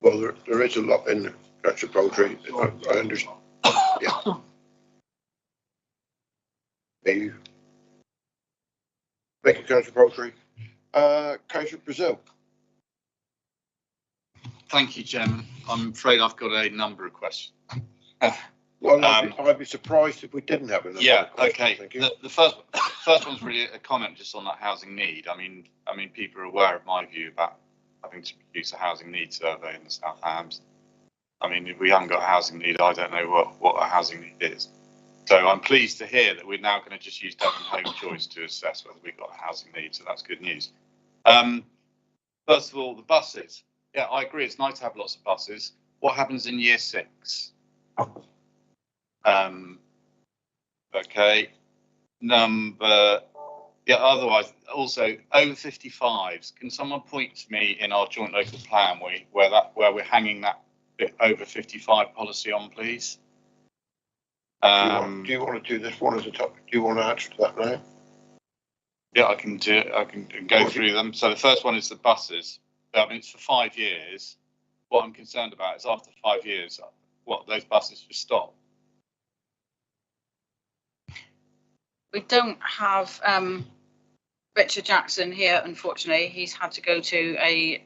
Well, there is a lot in Councillor Poultry. I understand. Yeah. Maybe. Thank you, Councillor Poultry. Councillor Brazil. Thank you, Chairman. I'm afraid I've got a number of questions. Well, I'd be surprised if we didn't have another. Yeah, okay. The first one's really a comment just on that housing need. I mean, people are aware of my view about having to produce a housing need survey in the South Hams. I mean, if we haven't got a housing need, I don't know what a housing need is. So I'm pleased to hear that we're now going to just use Devon Home Choice to assess whether we've got a housing need. So that's good news. First of all, the buses. Yeah, I agree. It's nice to have lots of buses. What happens in year 6? Okay. Otherwise, also over 55s. Can someone point to me in our joint local plan where we're hanging that over 55 policy on, please? Do you want to do this one as a topic? Do you want to answer to that now? Yeah, I can do it. I can go through them. So the first one is the buses. I mean, it's for 5 years. What I'm concerned about is after 5 years, those buses just stop. We don't have Richard Jackson here, unfortunately. He's had to go to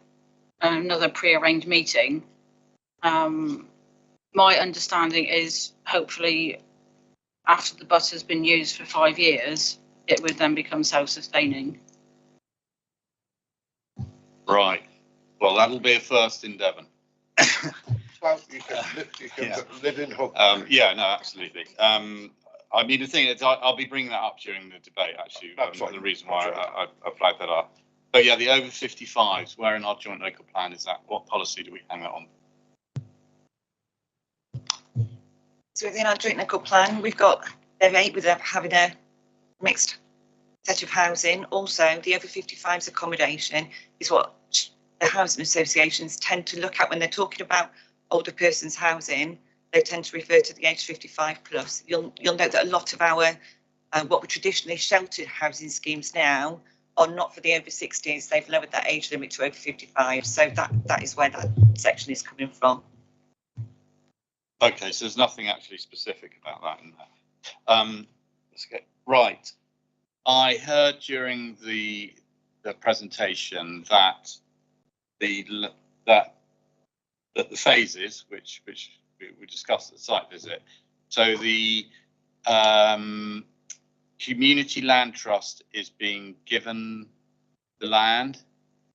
another pre-arranged meeting. My understanding is hopefully after the bus has been used for 5 years, it would then become self-sustaining. Right. Well, that'll be a first in Devon. Well, you can live in hope. Yeah, no, absolutely. I mean, the thing is, I'll be bringing that up during the debate, actually. The reason why I flagged that up. But yeah, the over 55s, where in our joint local plan is that? What policy do we hang that on? So within our joint local plan, we've got level 8 with having a mixed set of housing. Also, the over 55s accommodation is what the housing associations tend to look at when they're talking about older persons housing. They tend to refer to the age 55 plus. You'll note that a lot of our what were traditionally sheltered housing schemes now are not for the over 60s. They've lowered that age limit to over 55. So that is where that section is coming from. Okay, so there's nothing actually specific about that in there. Let's get right. I heard during the presentation that the phases which we discussed at the site visit. So the community land trust is being given the land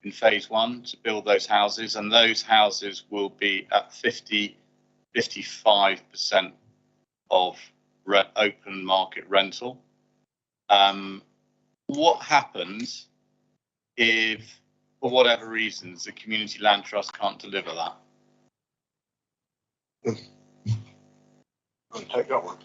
in phase 1 to build those houses, and those houses will be at 55% of open market rental. What happens if, for whatever reasons, the community land trust can't deliver that? I'll take that one.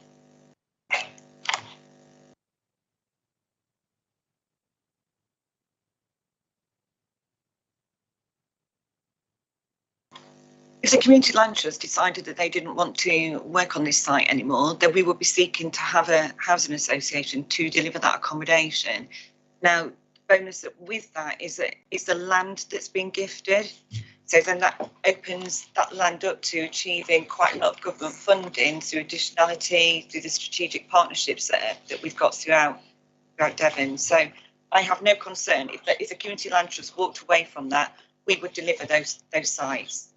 If the Community Land Trust decided that they didn't want to work on this site anymore, then we would be seeking to have a housing association to deliver that accommodation. Now, the bonus with that is the land that's been gifted. So then that opens that land up to achieving quite a lot of government funding through additionality, through the strategic partnerships that we've got throughout Devon. So I have no concern if the Community Land Trust walked away from that, we would deliver those sites.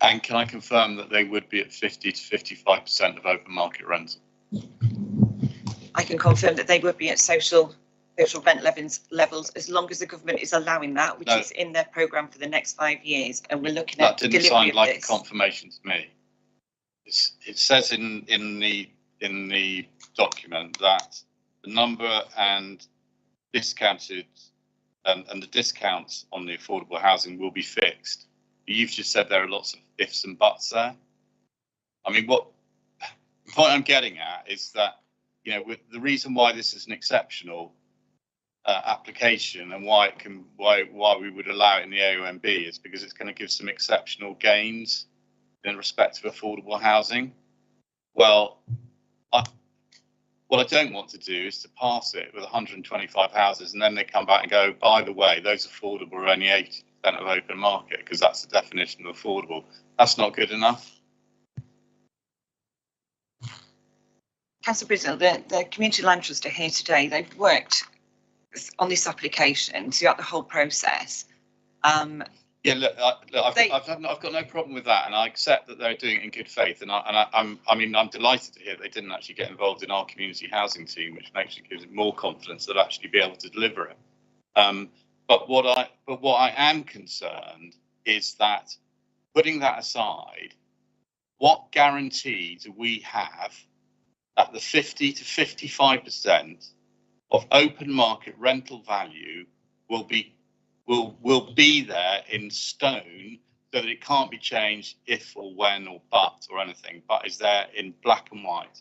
And can I confirm that they would be at 50 to 55% of open market rental? I can confirm that they would be at social rent levels as long as the government is allowing that, which is in their programme for the next 5 years, and we're looking at that didn't sound like a confirmation to me. It says in the document that the number and discounted and the discounts on the affordable housing will be fixed. You've just said there are lots of ifs and buts there. I mean, what the point I'm getting at is that, you know, with the reason why this is an exceptional application and why we would allow it in the AONB is because it's going to give some exceptional gains in respect of affordable housing. Well, what I don't want to do is to pass it with 125 houses and then they come back and go, by the way, those affordable are only 80% of open market, because that's the definition of affordable. That's not good enough. Councillor Brisdale, the Community Land Trust are here today. They've worked on this application throughout the whole process. Yeah, look, I've got no problem with that, and I accept that they're doing it in good faith. And I'm delighted to hear they didn't actually get involved in our community housing team, which gives it more confidence they'll actually be able to deliver it. But what I am concerned is that, putting that aside, what guarantee do we have that the 50 to 55% of open market rental value will be there in stone, so that it can't be changed if or when or but or anything, but is there in black and white?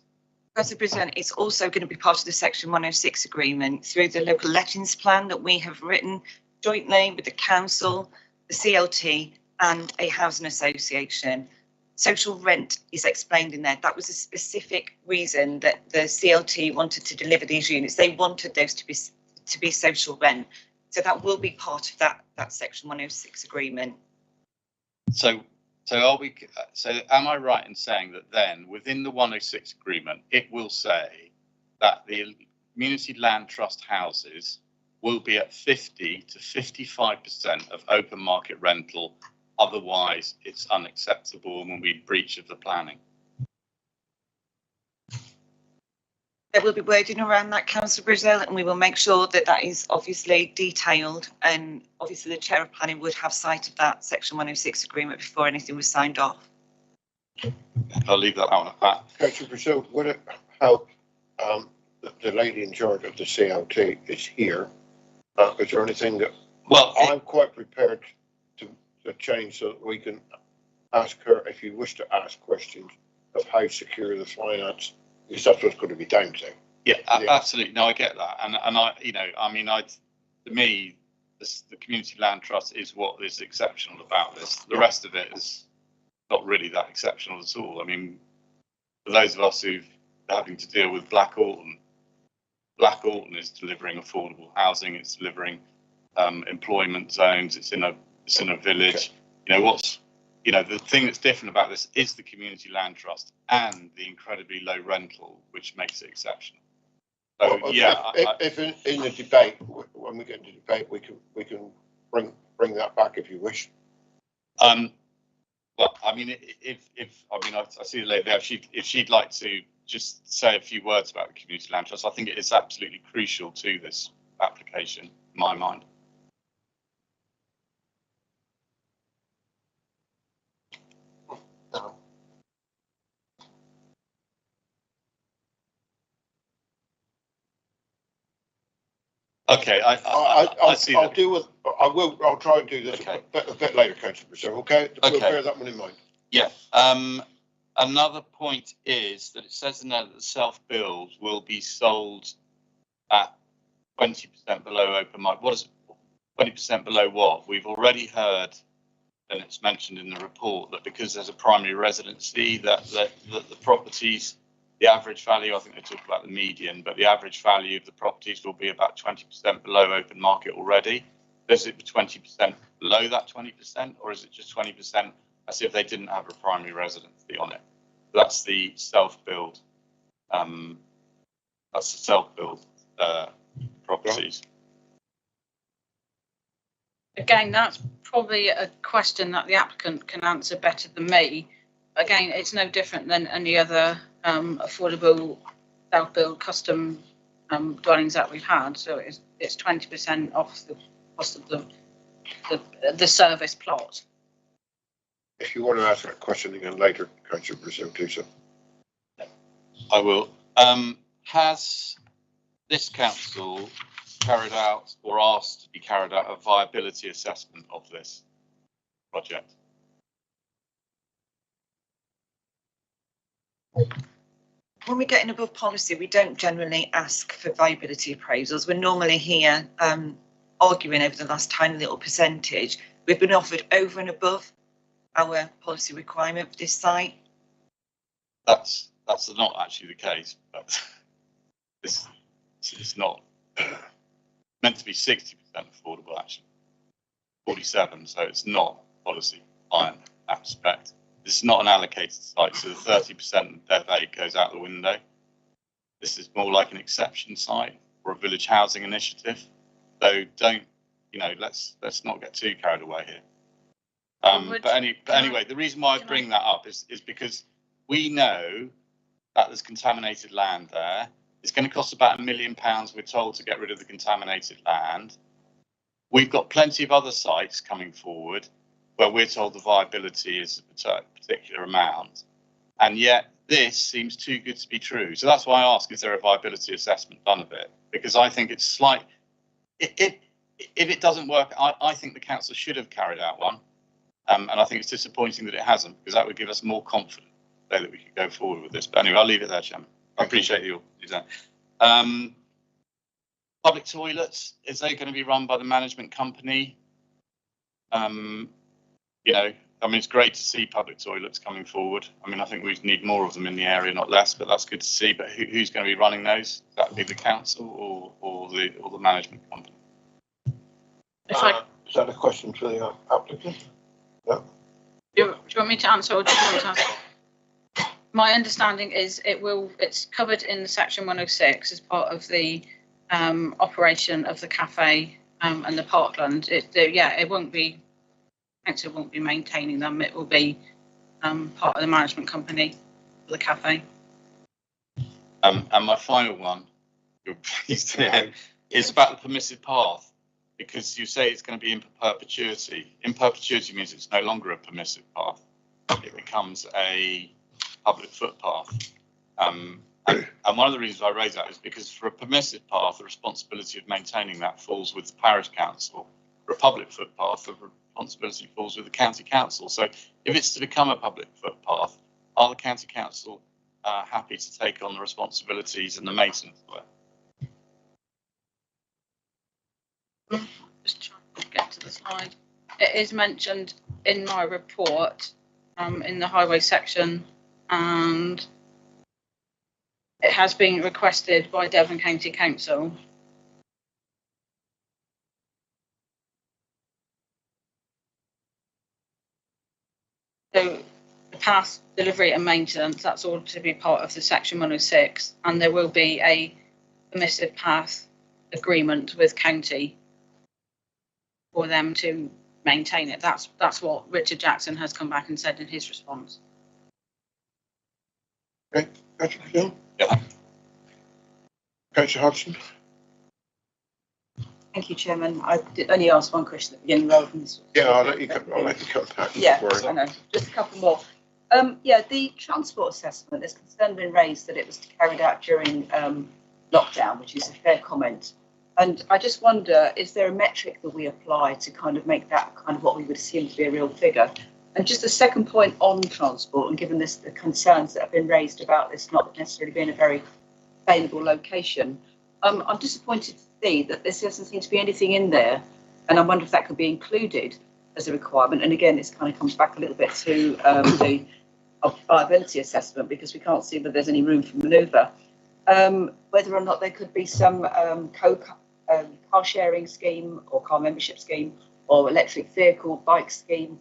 As a President, it's also going to be part of the Section 106 agreement through the local lettings plan that we have written jointly with the council, the CLT and a housing association. Social rent is explained in there. That was a specific reason that the CLT wanted to deliver these units. They wanted those to be social rent. So that will be part of that Section 106 agreement. So am I right in saying that then within the 106 agreement, it will say that the Community Land Trust houses will be at 50 to 55% of open market rental, otherwise it's unacceptable and will be breach of the planning? There will be wording around that, Councillor Brisdale, and we will make sure that that is obviously detailed, and obviously the Chair of Planning would have sight of that Section 106 agreement before anything was signed off. I'll leave that out of that. Councillor Brisdale, would it help the lady in charge of the CLT is here? Is there anything that I'm quite prepared to change so that we can ask her, if you wish to ask questions of how secure the finance, because that's what's going to be down to. Yeah, absolutely. No, I get that, and to me, the Community Land Trust is what is exceptional about this. The rest of it is not really that exceptional at all. I mean, for those of us who've having to deal with Black Alton is delivering affordable housing. It's delivering employment zones. It's in a village. Okay. The thing that's different about this is the Community Land Trust and the incredibly low rental, which makes it exceptional. So, if in the debate, when we get into debate, we can bring that back if you wish. Well, I mean, I see the lady there. If she'd like to just say a few words about the Community Land Trust, I think it is absolutely crucial to this application, in my mind. Okay, I'll see that. I'll try and do this a bit later, Councillor Brisdale. Okay, we'll bear that one in mind. Yeah. Another point is that it says in there that the self-build will be sold at 20% below open market. What is 20% below what? We've already heard and it's mentioned in the report, that because there's a primary residency, that the properties, the average value, I think they talk about the median, but the average value of the properties will be about 20% below open market already. Is it 20% below that 20%, or is it just 20% as if they didn't have a primary residency on it? That's the self-build. That's the self-build properties. Again, that's probably a question that the applicant can answer better than me. Again, it's no different than any other affordable self-build custom dwellings that we've had. So it's 20% off the cost of the service plot. If you want to ask that question again later, Councillor Brazil, do so. I will. Has this council carried out or asked to be carried out a viability assessment of this project? When we're getting above policy, we don't generally ask for viability appraisals. We're normally here arguing over the last tiny little percentage. We've been offered over and above our policy requirement for this site. That's not actually the case, but it's not meant to be 60% affordable, actually 47, so it's not policy iron in that respect. This is not an allocated site, so the 30% dev aid goes out the window. This is more like an exception site or a village housing initiative. So don't, let's not get too carried away here. But anyway, the reason why I bring that up is because we know that there's contaminated land there. It's going to cost about £1 million, we're told, to get rid of the contaminated land. We've got plenty of other sites coming forward where we're told the viability is a particular amount. And yet this seems too good to be true. So that's why I ask, is there a viability assessment done of it? Because I think it's slight. If it doesn't work, I think the council should have carried out one. And I think it's disappointing that it hasn't, because that would give us more confidence so that we could go forward with this. But anyway, I'll leave it there, Chairman. I appreciate your time. Public toilets, is they going to be run by the management company? It's great to see public toilets coming forward. I think we need more of them in the area, not less, but that's good to see. But who's going to be running those? That would be the council or the management company? Is that a question for the applicant? No. Do you want me to answer, or do you want to answer? My understanding is it's covered in the section 106 as part of the operation of the cafe and the Parkland. It won't be. Council won't be maintaining them. It will be part of the management company for the cafe. And my final one, you're pleased to hear, is about the permissive path, because you say it's going to be in perpetuity. In perpetuity means it's no longer a permissive path. It becomes a public footpath. And one of the reasons I raise that is because for a permissive path, the responsibility of maintaining that falls with the parish council. For a public footpath, the responsibility falls with the county council. So if it's to become a public footpath, are the county council happy to take on the responsibilities and the maintenance of it? Just trying to get to the slide. It is mentioned in my report in the highway section, and it has been requested by Devon County Council. So the path, delivery and maintenance, that's all to be part of the section 106, and there will be a permissive path agreement with county for them to maintain it. That's what Richard Jackson has come back and said in his response. Okay, Councillor Brazil? Yeah. Councillor Hodgson? Thank you, Chairman. I did only ask one question at the beginning rather than this. Yeah, I'll let you come back. Yeah, I know. Just a couple more. The transport assessment, there's concern been raised that it was carried out during lockdown, which is a fair comment. And I just wonder, is there a metric that we apply to kind of make that kind of what we would assume to be a real figure? And just a second point on transport, and given the concerns that have been raised about this not necessarily being a very sustainable location, I'm disappointed to see that there doesn't seem to be anything in there, and I wonder if that could be included, as a requirement. And again, this kind of comes back a little bit to the viability assessment, because we can't see that there's any room for manoeuvre. Whether or not there could be some car sharing scheme or car membership scheme or electric vehicle bike scheme,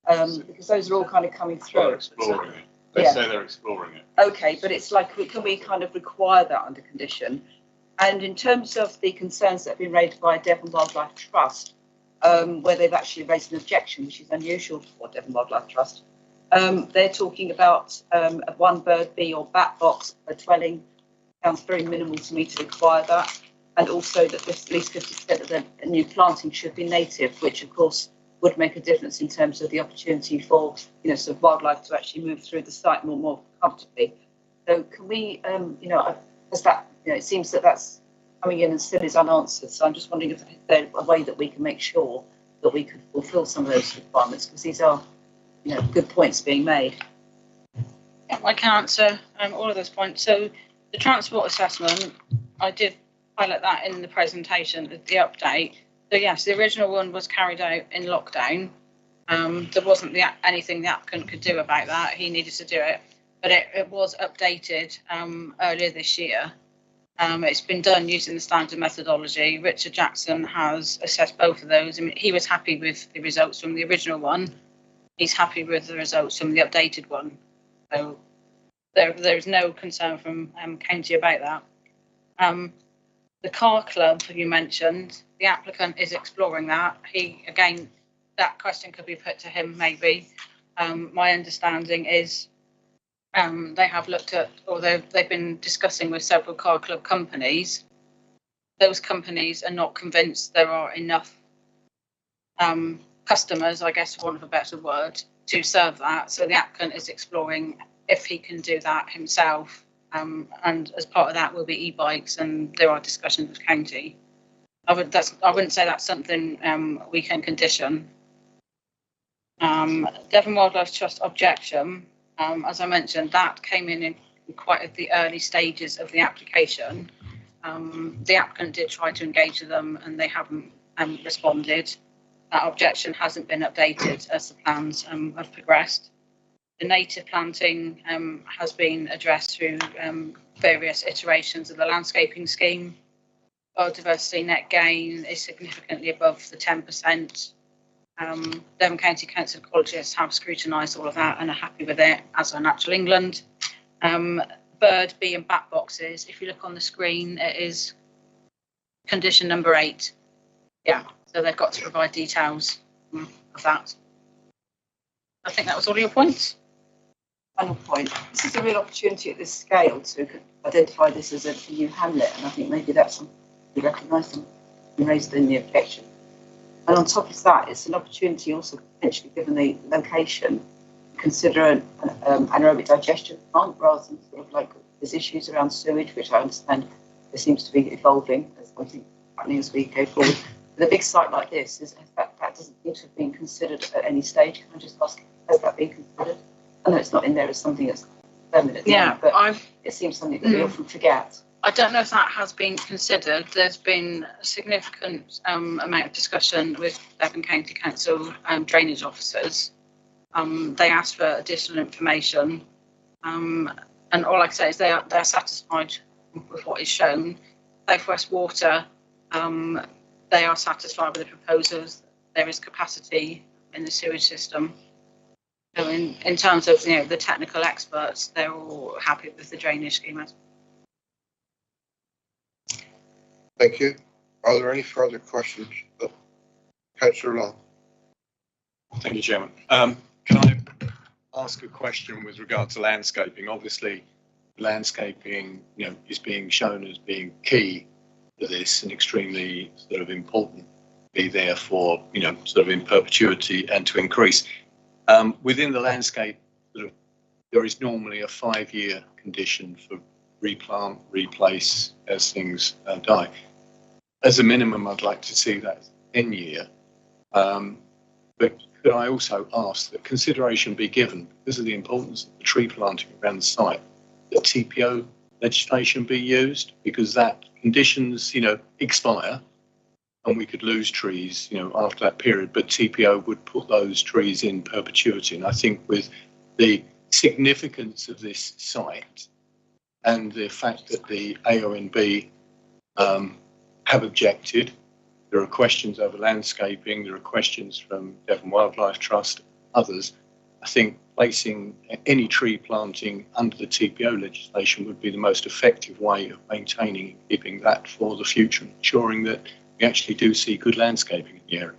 because those are all kind of coming through. Exploring it. They Yeah. say they're exploring it. Okay, but it's like, can we kind of require that under condition? And in terms of the concerns that have been raised by Devon Wildlife Trust, where they've actually raised an objection, which is unusual for Devon Wildlife Trust, they're talking about a one bird bee or bat box per dwelling. Sounds very minimal to me to require that. And also that at least 50% of the new planting should be native, which of course would make a difference in terms of the opportunity for, you know, sort of wildlife to actually move through the site more comfortably. So can we, you know, as that, you know, it seems that that's coming in and still is unanswered. So I'm just wondering if there's a way that we can make sure that we could fulfil some of those requirements, because these are, you know, good points being made. Yeah, I can answer all of those points. So the transport assessment, I did highlight that in the presentation, the update. So yes, the original one was carried out in lockdown. There wasn't anything the applicant could do about that. He needed to do it, but it was updated earlier this year. It's been done using the standard methodology. Richard Jackson has assessed both of those. I mean, he was happy with the results from the original one. He's happy with the results from the updated one. So there's no concern from county about that. The car club you mentioned, the applicant is exploring that. Again, that question could be put to him maybe. My understanding is they have looked at, or they've been discussing with several car club companies. Those companies are not convinced there are enough customers, I guess for want of a better word, to serve that. So the applicant is exploring if he can do that himself. And as part of that will be e-bikes, and there are discussions with county. I wouldn't say that's something we can condition. Devon Wildlife Trust objection, as I mentioned, that came in quite at the early stages of the application. The applicant did try to engage with them and they haven't responded. That objection hasn't been updated as the plans have progressed. The native planting has been addressed through various iterations of the landscaping scheme. Biodiversity net gain is significantly above the 10%. Devon County Council ecologists have scrutinised all of that and are happy with it, as are Natural England. Bird, bee and bat boxes, if you look on the screen, it is condition number 8. Yeah, so they've got to provide details of that. I think that was all your points. Final point. This is a real opportunity at this scale to identify this as a new hamlet, and I think maybe that's something we recognise and raised in the objection. And on top of that, it's an opportunity also potentially, given the location, to consider an anaerobic digestion plant rather than sort of like there's issues around sewage, which I understand there seems to be evolving as I think happening as we go forward. With a big site like this, that doesn't seem to have been considered at any stage. Can I just ask, has that been considered? I know it's not in there as something that's permanent, but it seems something that we often forget. I don't know if that has been considered. There's been a significant amount of discussion with Devon County Council drainage officers. They asked for additional information, and all I can say is they're satisfied with what is shown. South West Water, they are satisfied with the proposals. There is capacity in the sewage system. So in terms of the technical experts, they're all happy with the drainage scheme. Thank you. Are there any further questions? Councillor Long. Thank you, Chairman. Can I ask a question with regard to landscaping? Obviously, landscaping, is being shown as being key to this and extremely sort of important, be there for, sort of in perpetuity and to increase. Within the landscape, there is normally a 5-year condition for replant, replace as things die. As a minimum, I'd like to see that 10-year. But could I also ask that consideration be given, because of the importance of the tree planting around the site, that TPO legislation be used, because that conditions, expire, and we could lose trees, after that period, but TPO would put those trees in perpetuity. And I think with the significance of this site and the fact that the AONB have objected, there are questions over landscaping, there are questions from Devon Wildlife Trust, others. I think placing any tree planting under the TPO legislation would be the most effective way of maintaining and keeping that for the future, ensuring that we actually do see good landscaping in the area.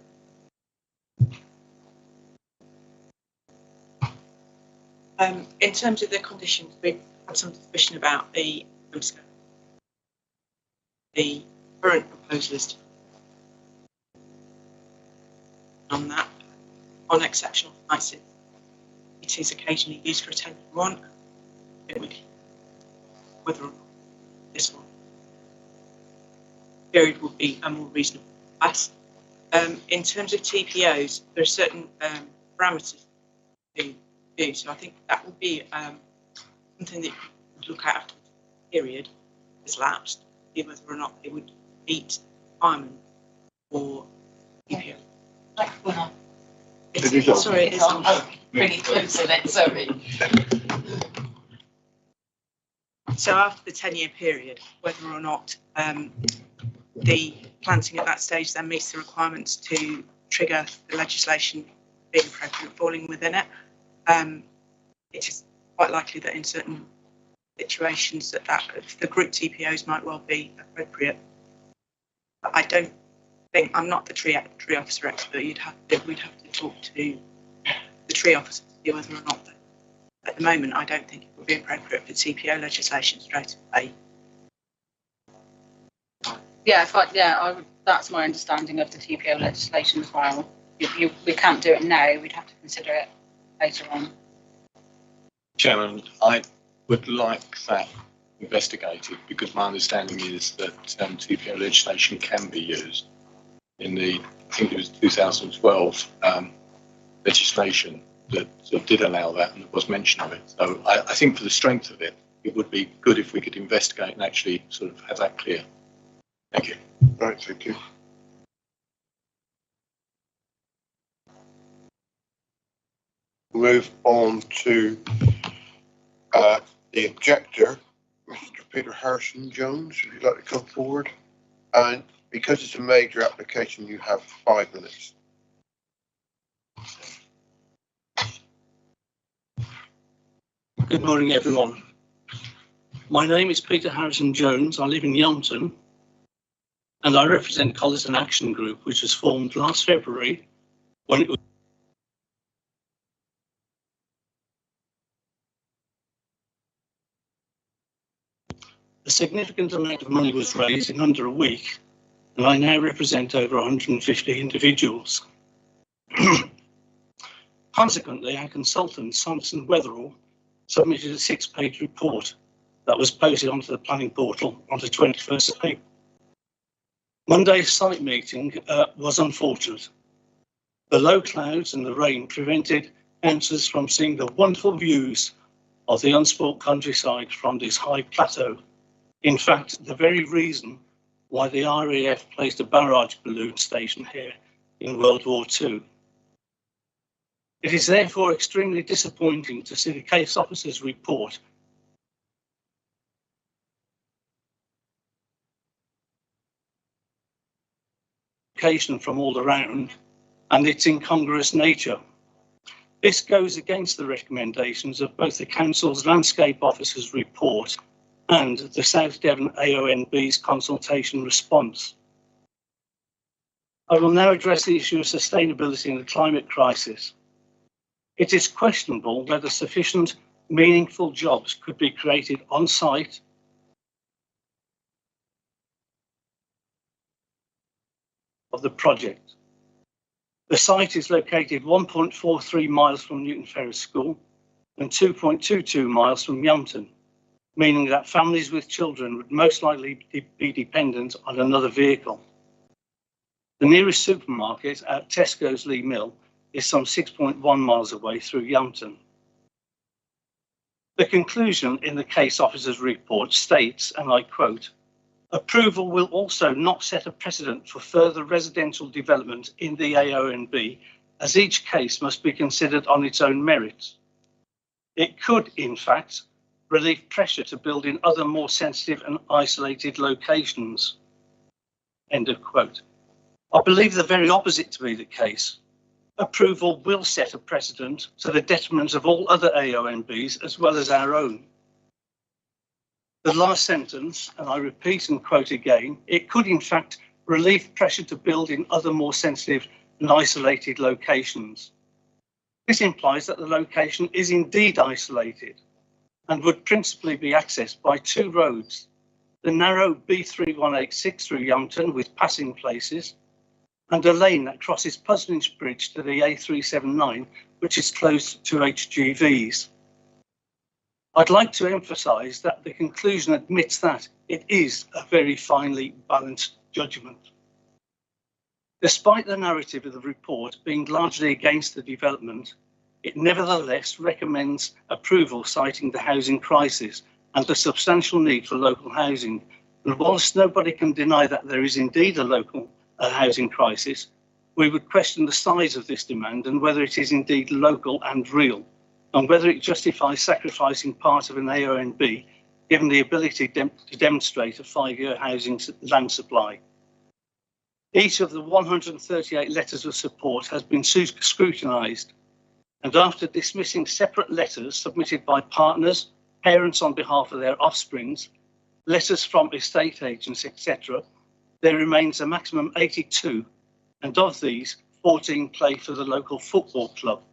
In terms of the conditions, we've had some discussion about the current proposal is on that. On exceptional nights, it is occasionally used for a 10-year one. It would, whether or not this one period would be a more reasonable class. In terms of TPOs, there are certain parameters to do. So I think that would be something that you would look at after the period has lapsed, see whether or not they would meet requirement for TPO. Sorry, it is on. Bring it closer then, sorry. So after the 10-year period, whether or not the planting at that stage then meets the requirements to trigger the legislation being appropriate falling within it, it is quite likely that in certain situations that the group TPOs might well be appropriate. But I don't think, I'm not the tree officer expert. We'd have to talk to the tree officer to see whether or not at the moment I don't think it would be appropriate for TPO legislation straight away. That's my understanding of the TPO legislation as well. We can't do it now. We'd have to consider it later on. Chairman, I would like that investigated because my understanding is that TPO legislation can be used in the, I think it was 2012 legislation that did allow that, and there was mention of it. So I think for the strength of it, it would be good if we could investigate and actually sort of have that clear. Thank you. Right, thank you. Move on to the objector, Mr. Peter Harrison Jones, if you'd like to come forward. And because it's a major application, you have 5 minutes. Good morning, everyone. My name is Peter Harrison Jones. I live in Yelmton, and I represent Colliton Action Group, which was formed last February when it was a significant amount of money was raised in under a week, and I now represent over 150 individuals. Consequently, our consultant, Sanderson Weatherall, submitted a 6-page report that was posted onto the planning portal on the 21st of April. Monday's site meeting was unfortunate. The low clouds and the rain prevented councillors from seeing the wonderful views of the unspoilt countryside from this high plateau. In fact, the very reason why the RAF placed a barrage balloon station here in World War II. It is therefore extremely disappointing to see the case officer's report from all around and its incongruous nature. This goes against the recommendations of both the Council's Landscape Officer's report and the South Devon AONB's consultation response. I will now address the issue of sustainability in the climate crisis. It is questionable whether sufficient meaningful jobs could be created on site of the project. The site is located 1.43 miles from Newton Ferris School and 2.22 miles from Yelmton, meaning that families with children would most likely be dependent on another vehicle. The nearest supermarket at Tesco's Lee Mill is some 6.1 miles away through Yelmton. The conclusion in the case officer's report states, and I quote, Approval will also not set a precedent for further residential development in the AONB, as each case must be considered on its own merits. It could, in fact, relieve pressure to build in other more sensitive and isolated locations. End of quote. I believe the very opposite to be the case. Approval will set a precedent to the detriment of all other AONBs as well as our own. The last sentence, and I repeat and quote again, it could in fact relieve pressure to build in other more sensitive and isolated locations. This implies that the location is indeed isolated and would principally be accessed by two roads, the narrow B3186 through Youngton with passing places, and a lane that crosses Puzzlinge Bridge to the A379, which is closed to HGVs. I'd like to emphasise that the conclusion admits that it is a very finely balanced judgment. Despite the narrative of the report being largely against the development, it nevertheless recommends approval, citing the housing crisis and the substantial need for local housing. And whilst nobody can deny that there is indeed a local housing crisis, we would question the size of this demand and whether it is indeed local and real, and whether it justifies sacrificing part of an AONB given the ability to demonstrate a 5-year housing land supply. Each of the 138 letters of support has been scrutinised, and after dismissing separate letters submitted by partners, parents on behalf of their offsprings, letters from estate agents, etc., there remains a maximum 82, and of these, 14 play for the local football club.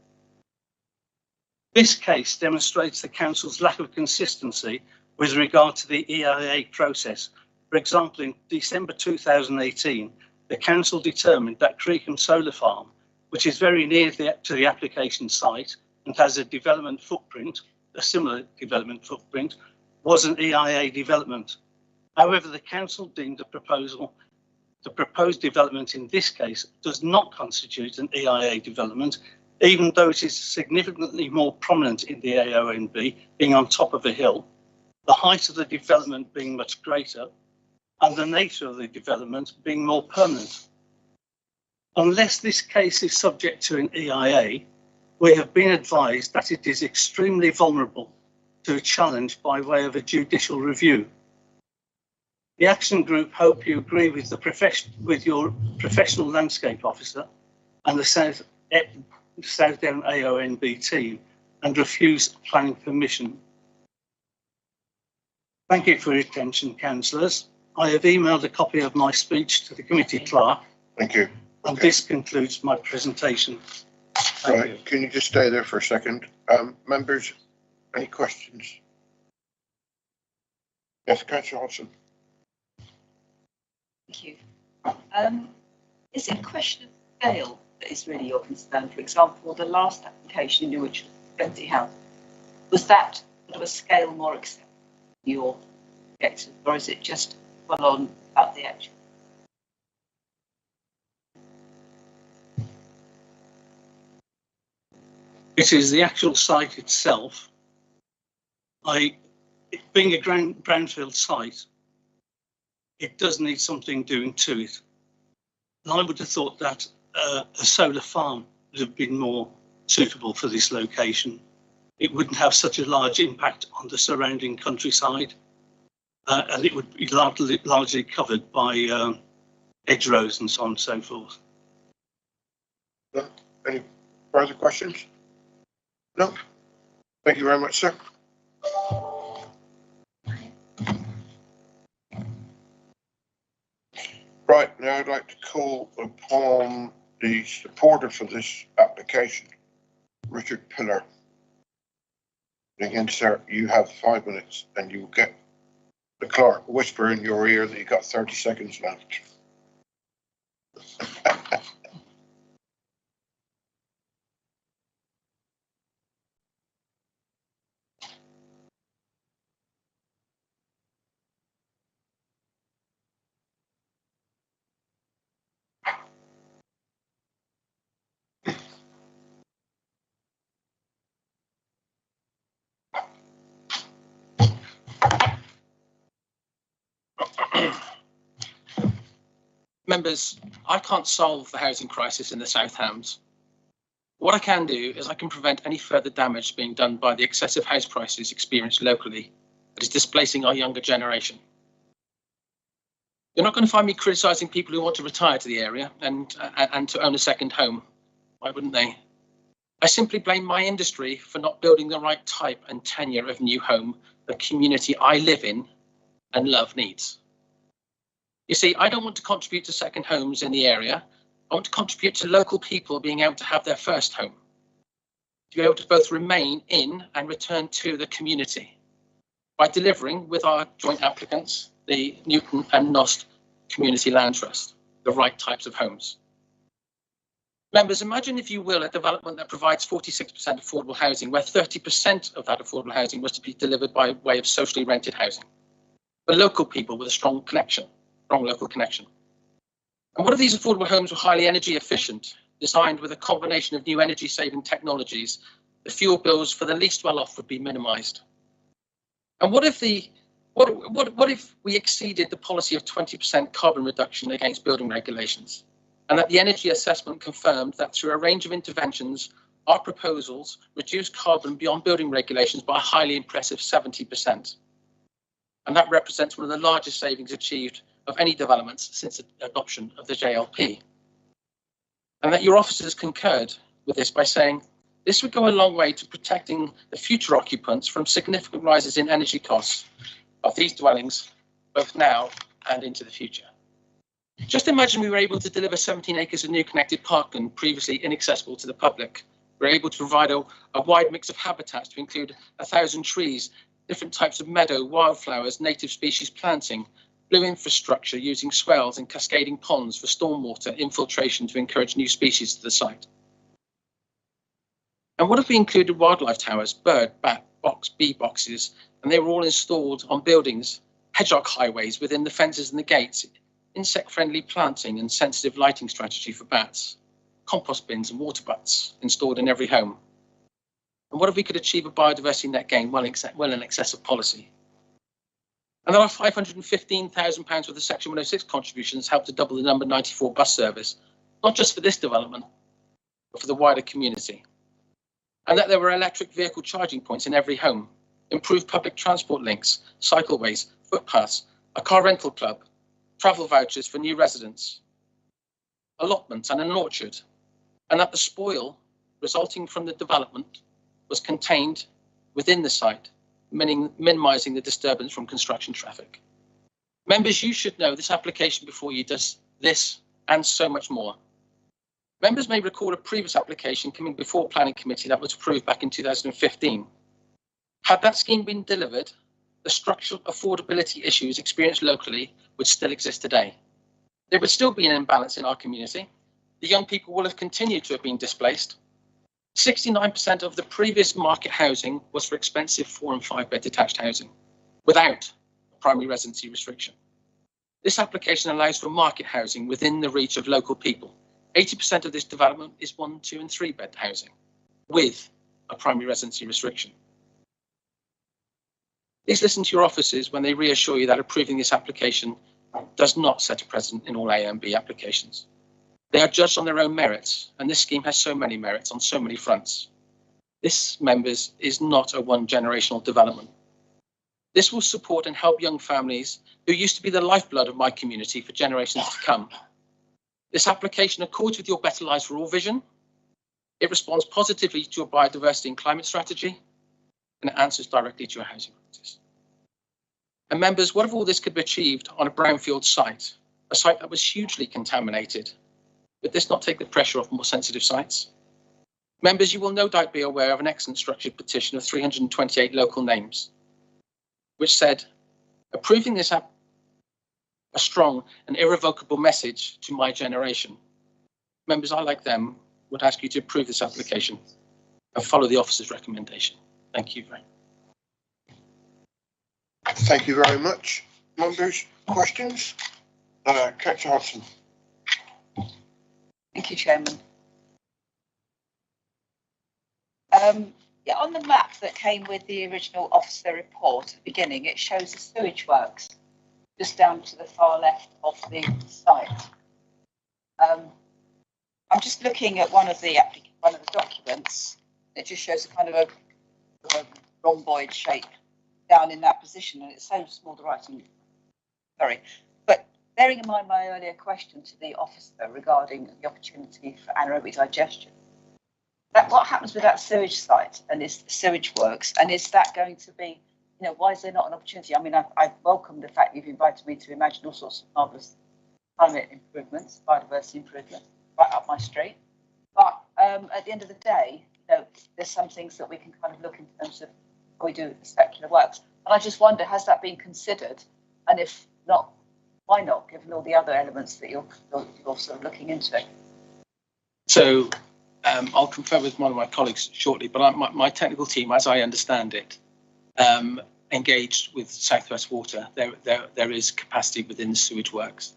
This case demonstrates the council's lack of consistency with regard to the EIA process. For example, in December 2018, the council determined that Creekham Solar Farm, which is very near to the application site and has a development footprint, a similar development footprint, was an EIA development. However, the council deemed the proposed development in this case does not constitute an EIA development, even though it is significantly more prominent in the AONB, being on top of a hill, the height of the development being much greater, and the nature of the development being more permanent. Unless this case is subject to an EIA, we have been advised that it is extremely vulnerable to a challenge by way of a judicial review. The Action Group hope you agree with your professional landscape officer and the South Down AONB team and refuse planning permission. Thank you for your attention, councillors. I have emailed a copy of my speech to the committee clerk. Thank you. And this concludes my presentation. Right, can you just stay there for a second? Members, any questions? Yes, Councillor Hodgson. Thank you. Is it a question of scale that is really your concern? For example, the last application in which Bentley House, was that sort of a scale more acceptable to your objectives, or is it just well on about the actual? It is the actual site itself. Being a brownfield site, it does need something doing to it. And I would have thought that a solar farm would have been more suitable for this location. It wouldn't have such a large impact on the surrounding countryside, and it would be largely covered by hedgerows and so on and so forth. Any further questions? No? Thank you very much, sir. Right, now I'd like to call upon the supporter for this application, Richard Pillar. Again, sir, you have 5 minutes and you will get the clerk whisper in your ear that you've got 30 seconds left. Members, I can't solve the housing crisis in the South Hams. What I can do is I can prevent any further damage being done by the excessive house prices experienced locally that is displacing our younger generation. You're not going to find me criticising people who want to retire to the area and to own a second home. Why wouldn't they? I simply blame my industry for not building the right type and tenure of new home the community I live in and love needs. You see, I don't want to contribute to second homes in the area. I want to contribute to local people being able to have their first home, to be able to both remain in and return to the community by delivering with our joint applicants, the Newton and Nost Community Land Trust, the right types of homes. Members, imagine, if you will, a development that provides 46% affordable housing, where 30% of that affordable housing was to be delivered by way of socially rented housing, for local people with a strong local connection. And what if these affordable homes were highly energy efficient, designed with a combination of new energy saving technologies? The fuel bills for the least well off would be minimised. And what if we exceeded the policy of 20% carbon reduction against building regulations, and that the energy assessment confirmed that through a range of interventions, our proposals reduced carbon beyond building regulations by a highly impressive 70%. And that represents one of the largest savings achieved of any developments since the adoption of the JLP. And that your officers concurred with this by saying this would go a long way to protecting the future occupants from significant rises in energy costs of these dwellings, both now and into the future. Just imagine we were able to deliver 17 acres of new connected parkland previously inaccessible to the public. We're able to provide a wide mix of habitats to include 1,000 trees, different types of meadow, wildflowers, native species planting, blue infrastructure using swells and cascading ponds for stormwater infiltration to encourage new species to the site. And what if we included wildlife towers, bird, bat, box, bee boxes, and they were all installed on buildings, hedgehog highways within the fences and the gates, insect-friendly planting and sensitive lighting strategy for bats, compost bins and water butts installed in every home? And what if we could achieve a biodiversity net gain well in excess of policy? And there are £515,000 worth of Section 106 contributions helped to double the number 94 bus service, not just for this development, but for the wider community. And that there were electric vehicle charging points in every home, improved public transport links, cycleways, footpaths, a car rental club, travel vouchers for new residents, allotments and an orchard, and that the spoil resulting from the development was contained within the site, minimising the disturbance from construction traffic. Members, you should know this application before you does this and so much more. Members may recall a previous application coming before Planning Committee that was approved back in 2015. Had that scheme been delivered, the structural affordability issues experienced locally would still exist today. There would still be an imbalance in our community. The young people will have continued to have been displaced. 69% of the previous market housing was for expensive 4 and 5 bed detached housing without a primary residency restriction. This application allows for market housing within the reach of local people. 80% of this development is 1, 2 and 3 bed housing with a primary residency restriction. Please listen to your officers when they reassure you that approving this application does not set a precedent in all A and B applications. They are judged on their own merits, and this scheme has so many merits on so many fronts. This, members, is not a one-generational development. This will support and help young families who used to be the lifeblood of my community for generations to come. This application accords with your Better Lives for All vision. It responds positively to your biodiversity and climate strategy, and it answers directly to your housing crisis. And members, what if all this could be achieved on a brownfield site, a site that was hugely contaminated? Would this not take the pressure off more sensitive sites? Members, you will no doubt be aware of an excellent structured petition of 328 local names, which said, approving this a strong and irrevocable message to my generation. Members, I, like them, would ask you to approve this application and follow the officer's recommendation. Thank you very much. Thank you very much. Members, questions? Councillor Hodgson. Thank you, Chairman. Yeah, on the map that came with the original officer report at the beginning, it shows the sewage works just down to the far left of the site. I'm just looking at one of the documents. It just shows a kind of a rhomboid shape down in that position, and it's so small the writing. Sorry, but bearing in mind my earlier question to the officer regarding the opportunity for anaerobic digestion, what happens with that sewage site and is the sewage works, and is that going to be, you know, why is there not an opportunity? I mean, I welcome the fact you've invited me to imagine all sorts of marvellous climate improvements, biodiversity improvements, right up my street. But at the end of the day, you know, there's some things that we can kind of look in terms of how we do the secular works. And I just wonder, has that been considered? And if not, why not, given all the other elements that you're sort of looking into? So I'll confer with one of my colleagues shortly, but my technical team, as I understand it, engaged with South West Water. There is capacity within the sewage works.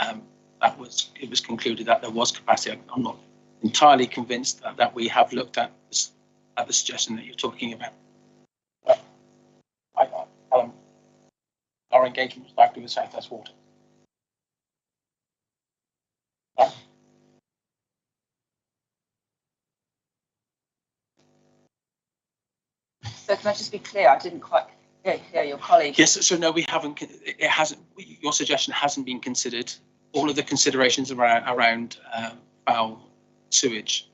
It was concluded that there was capacity. I'm not entirely convinced that we have looked at the suggestion that you're talking about. But our engagement was likely with South West Water. So can I just be clear? I didn't quite hear your colleague. Yes. So no, we haven't. It hasn't. Your suggestion hasn't been considered. All of the considerations around foul sewage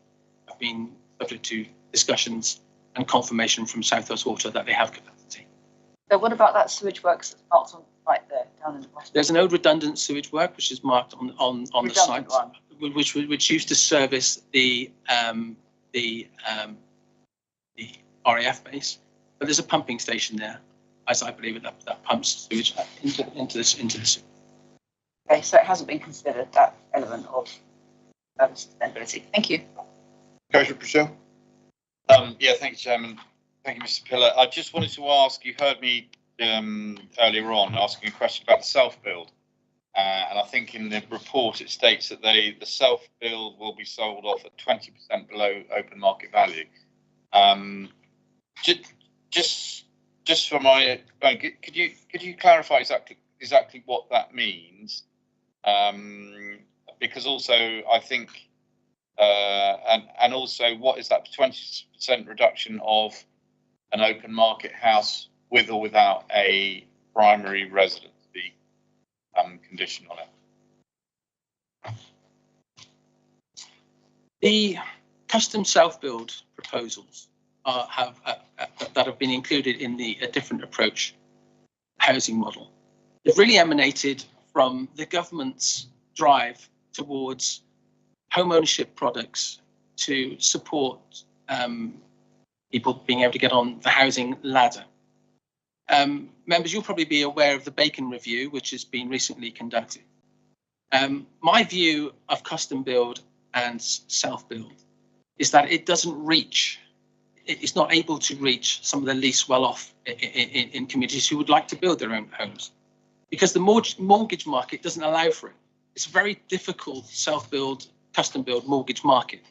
have been subject to discussions and confirmation from South West Water that they have capacity. So what about that sewage works that's marked on right there down in the bottom? There's an old redundant sewage work which is marked on the site, which used to service the RAF base, but there's a pumping station there, as I believe it, that pumps sewage into the sewage. Okay, so it hasn't been considered, that element of sustainability. Thank you. Councillor Purcell. Yeah, thank you, Chairman. Thank you, Mr. Pillar. I just wanted to ask, you heard me earlier on asking a question about the self-build. And I think in the report it states that the self-build will be sold off at 20% below open market value. Just for my, could you clarify exactly what that means? Because also I think, and also what is that 20% reduction of an open market house with or without a primary residency condition on it? The custom self-build proposals that have been included in the different approach housing model. They've really emanated from the government's drive towards home ownership products to support people being able to get on the housing ladder. Members, you'll probably be aware of the Bacon Review, which has been recently conducted. My view of custom build and self-build is that it doesn't reach, it's not able to reach some of the least well-off in communities who would like to build their own homes, because the mortgage market doesn't allow for it. It's a very difficult self-build, custom build mortgage market.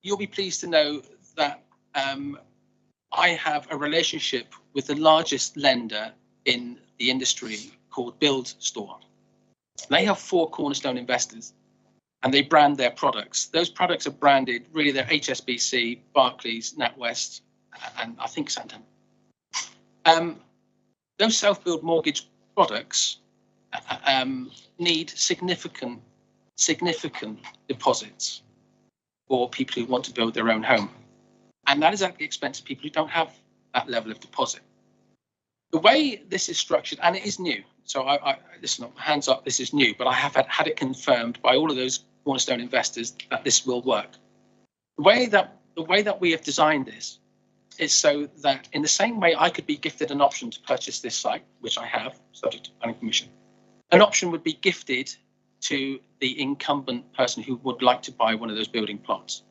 You'll be pleased to know that I have a relationship with the largest lender in the industry called Build Store. They have 4 cornerstone investors and they brand their products. Those products are branded, really they're HSBC, Barclays, NatWest, and I think Santander. Those self-build mortgage products need significant deposits for people who want to build their own home. And that is at the expense of people who don't have that level of deposit. The way this is structured, and it is new, so listen, hands up, this is new, but I have had it confirmed by all of those cornerstone investors that this will work. The way that we have designed this is so that in the same way I could be gifted an option to purchase this site, which I have, subject to planning permission, an option would be gifted to the incumbent person who would like to buy one of those building plots.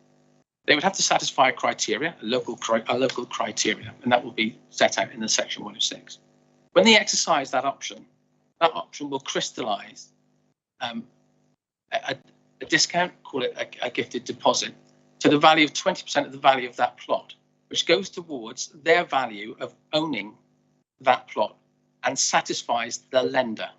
They would have to satisfy a criteria, a local criteria, and that will be set out in the section 106. When they exercise that option will crystallize a discount, call it a gifted deposit, to the value of 20% of the value of that plot, which goes towards their value of owning that plot and satisfies the lender.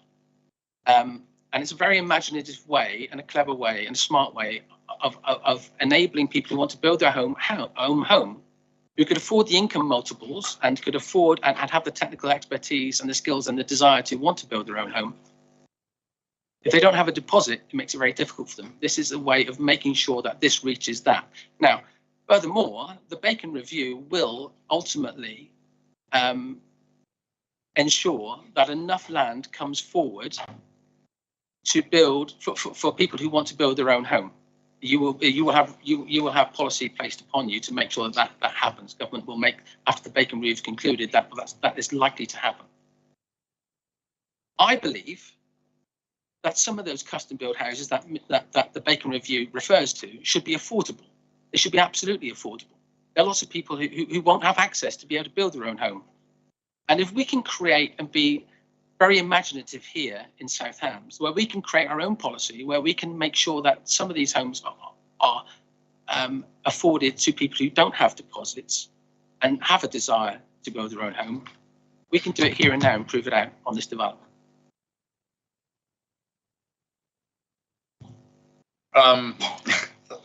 And it's a very imaginative way and a clever way and a smart way of enabling people who want to build their home, who could afford the income multiples and could afford and have the technical expertise and the skills and the desire to want to build their own home. If they don't have a deposit, it makes it very difficult for them. This is a way of making sure that this reaches that. Now, furthermore, the Bacon Review will ultimately ensure that enough land comes forward to build for people who want to build their own home. You will have policy placed upon you to make sure that happens. Government will make, after the Bacon Review is concluded, that is likely to happen. I believe that some of those custom built houses that the Bacon Review refers to should be affordable. They should be absolutely affordable. There are lots of people who won't have access to be able to build their own home. And if we can create and be very imaginative here in South Hams, where we can create our own policy, where we can make sure that some of these homes are afforded to people who don't have deposits and have a desire to build their own home, we can do it here and now and prove it out on this development.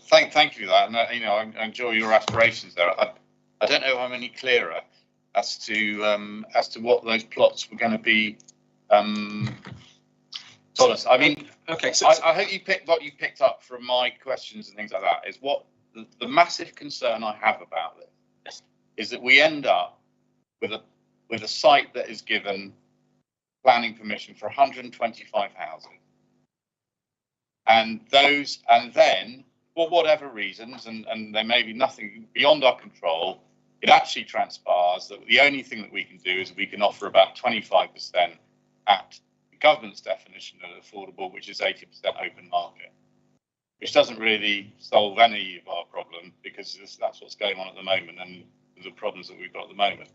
Thank you for that, and I enjoy your aspirations there. I don't know if I'm any clearer as to what those plots were going to be told us. I mean, okay, so I hope what you picked up from my questions and things like that is what the massive concern I have about this is that we end up with a site that is given planning permission for 125 houses. And then, for whatever reasons, and there may be nothing beyond our control, it actually transpires that the only thing that we can do is we can offer about 25% at the government's definition of affordable, which is 80% open market, which doesn't really solve any of our problem because that's what's going on at the moment and the problems that we've got at the moment.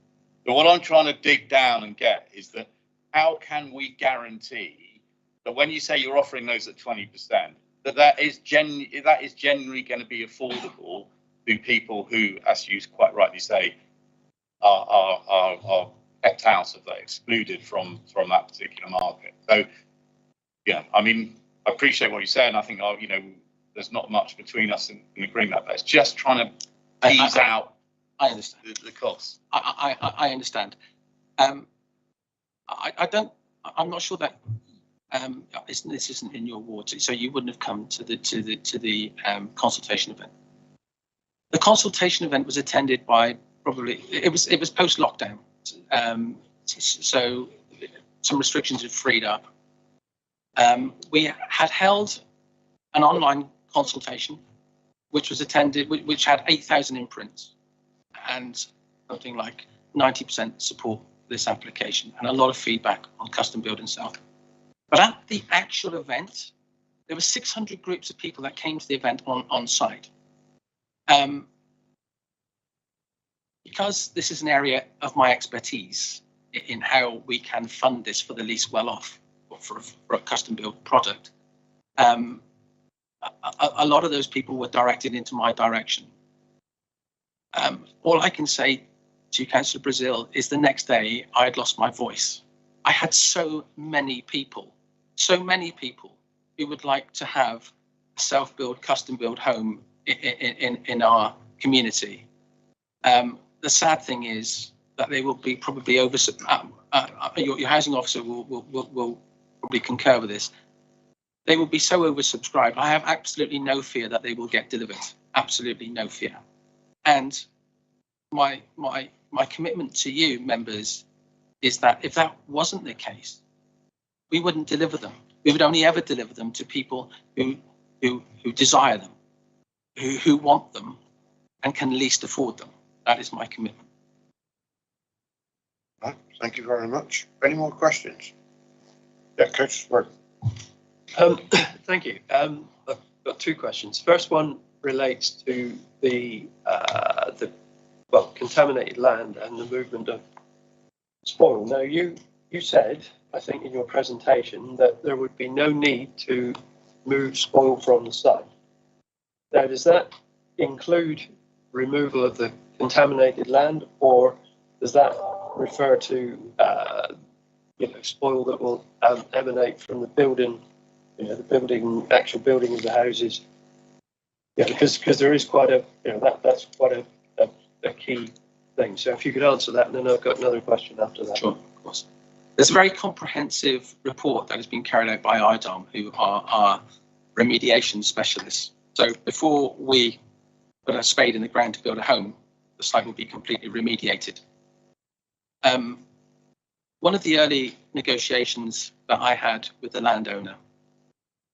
But what I'm trying to dig down and get is that how can we guarantee that when you say you're offering those at 20%, that is genuinely going to be affordable to people who, as you quite rightly say, are kept out of that, excluded from that particular market. So, yeah, I mean, I appreciate what you said, and I think, there's not much between us in agreeing that, but it's just trying to tease out. I understand the costs. I understand. I'm not sure that. This isn't in your ward, so you wouldn't have come to the consultation event. The consultation event was attended by it was post lockdown, so some restrictions had freed up. We had held an online consultation, which was attended, which had 8,000 imprints and something like 90% support for this application and a lot of feedback on custom build and sell. But at the actual event, there were 600 groups of people that came to the event on site. Because this is an area of my expertise in how we can fund this for the least well-off or for a custom built product, a lot of those people were directed into my direction. All I can say to Councillor Brazil is the next day I had lost my voice. I had so many people who would like to have a self-built, custom-built home in our community. The sad thing is that they will be probably your housing officer will probably concur with this. They will be so oversubscribed. I have absolutely no fear that they will get delivered. Absolutely no fear. And my commitment to you members is that if that wasn't the case, we wouldn't deliver them. We would only ever deliver them to people who desire them, who want them and can least afford them. That is my commitment. Right, thank you very much. Any more questions? Yeah, Councillor. Thank you. I've got two questions. First one relates to the contaminated land and the movement of spoil. Now, you said, I think, in your presentation that there would be no need to move spoil from the site. Now, does that include removal of the contaminated land, or does that refer to spoil that will emanate from the building you know, the actual building of the houses. Yeah, because there is quite a, you know, that's quite a key thing. So if you could answer that, and then I've got another question after that. Sure, of course. There's a very comprehensive report that has been carried out by IDOM, who are our remediation specialists. So before we put a spade in the ground to build a home, the site will be completely remediated. One of the early negotiations that I had with the landowner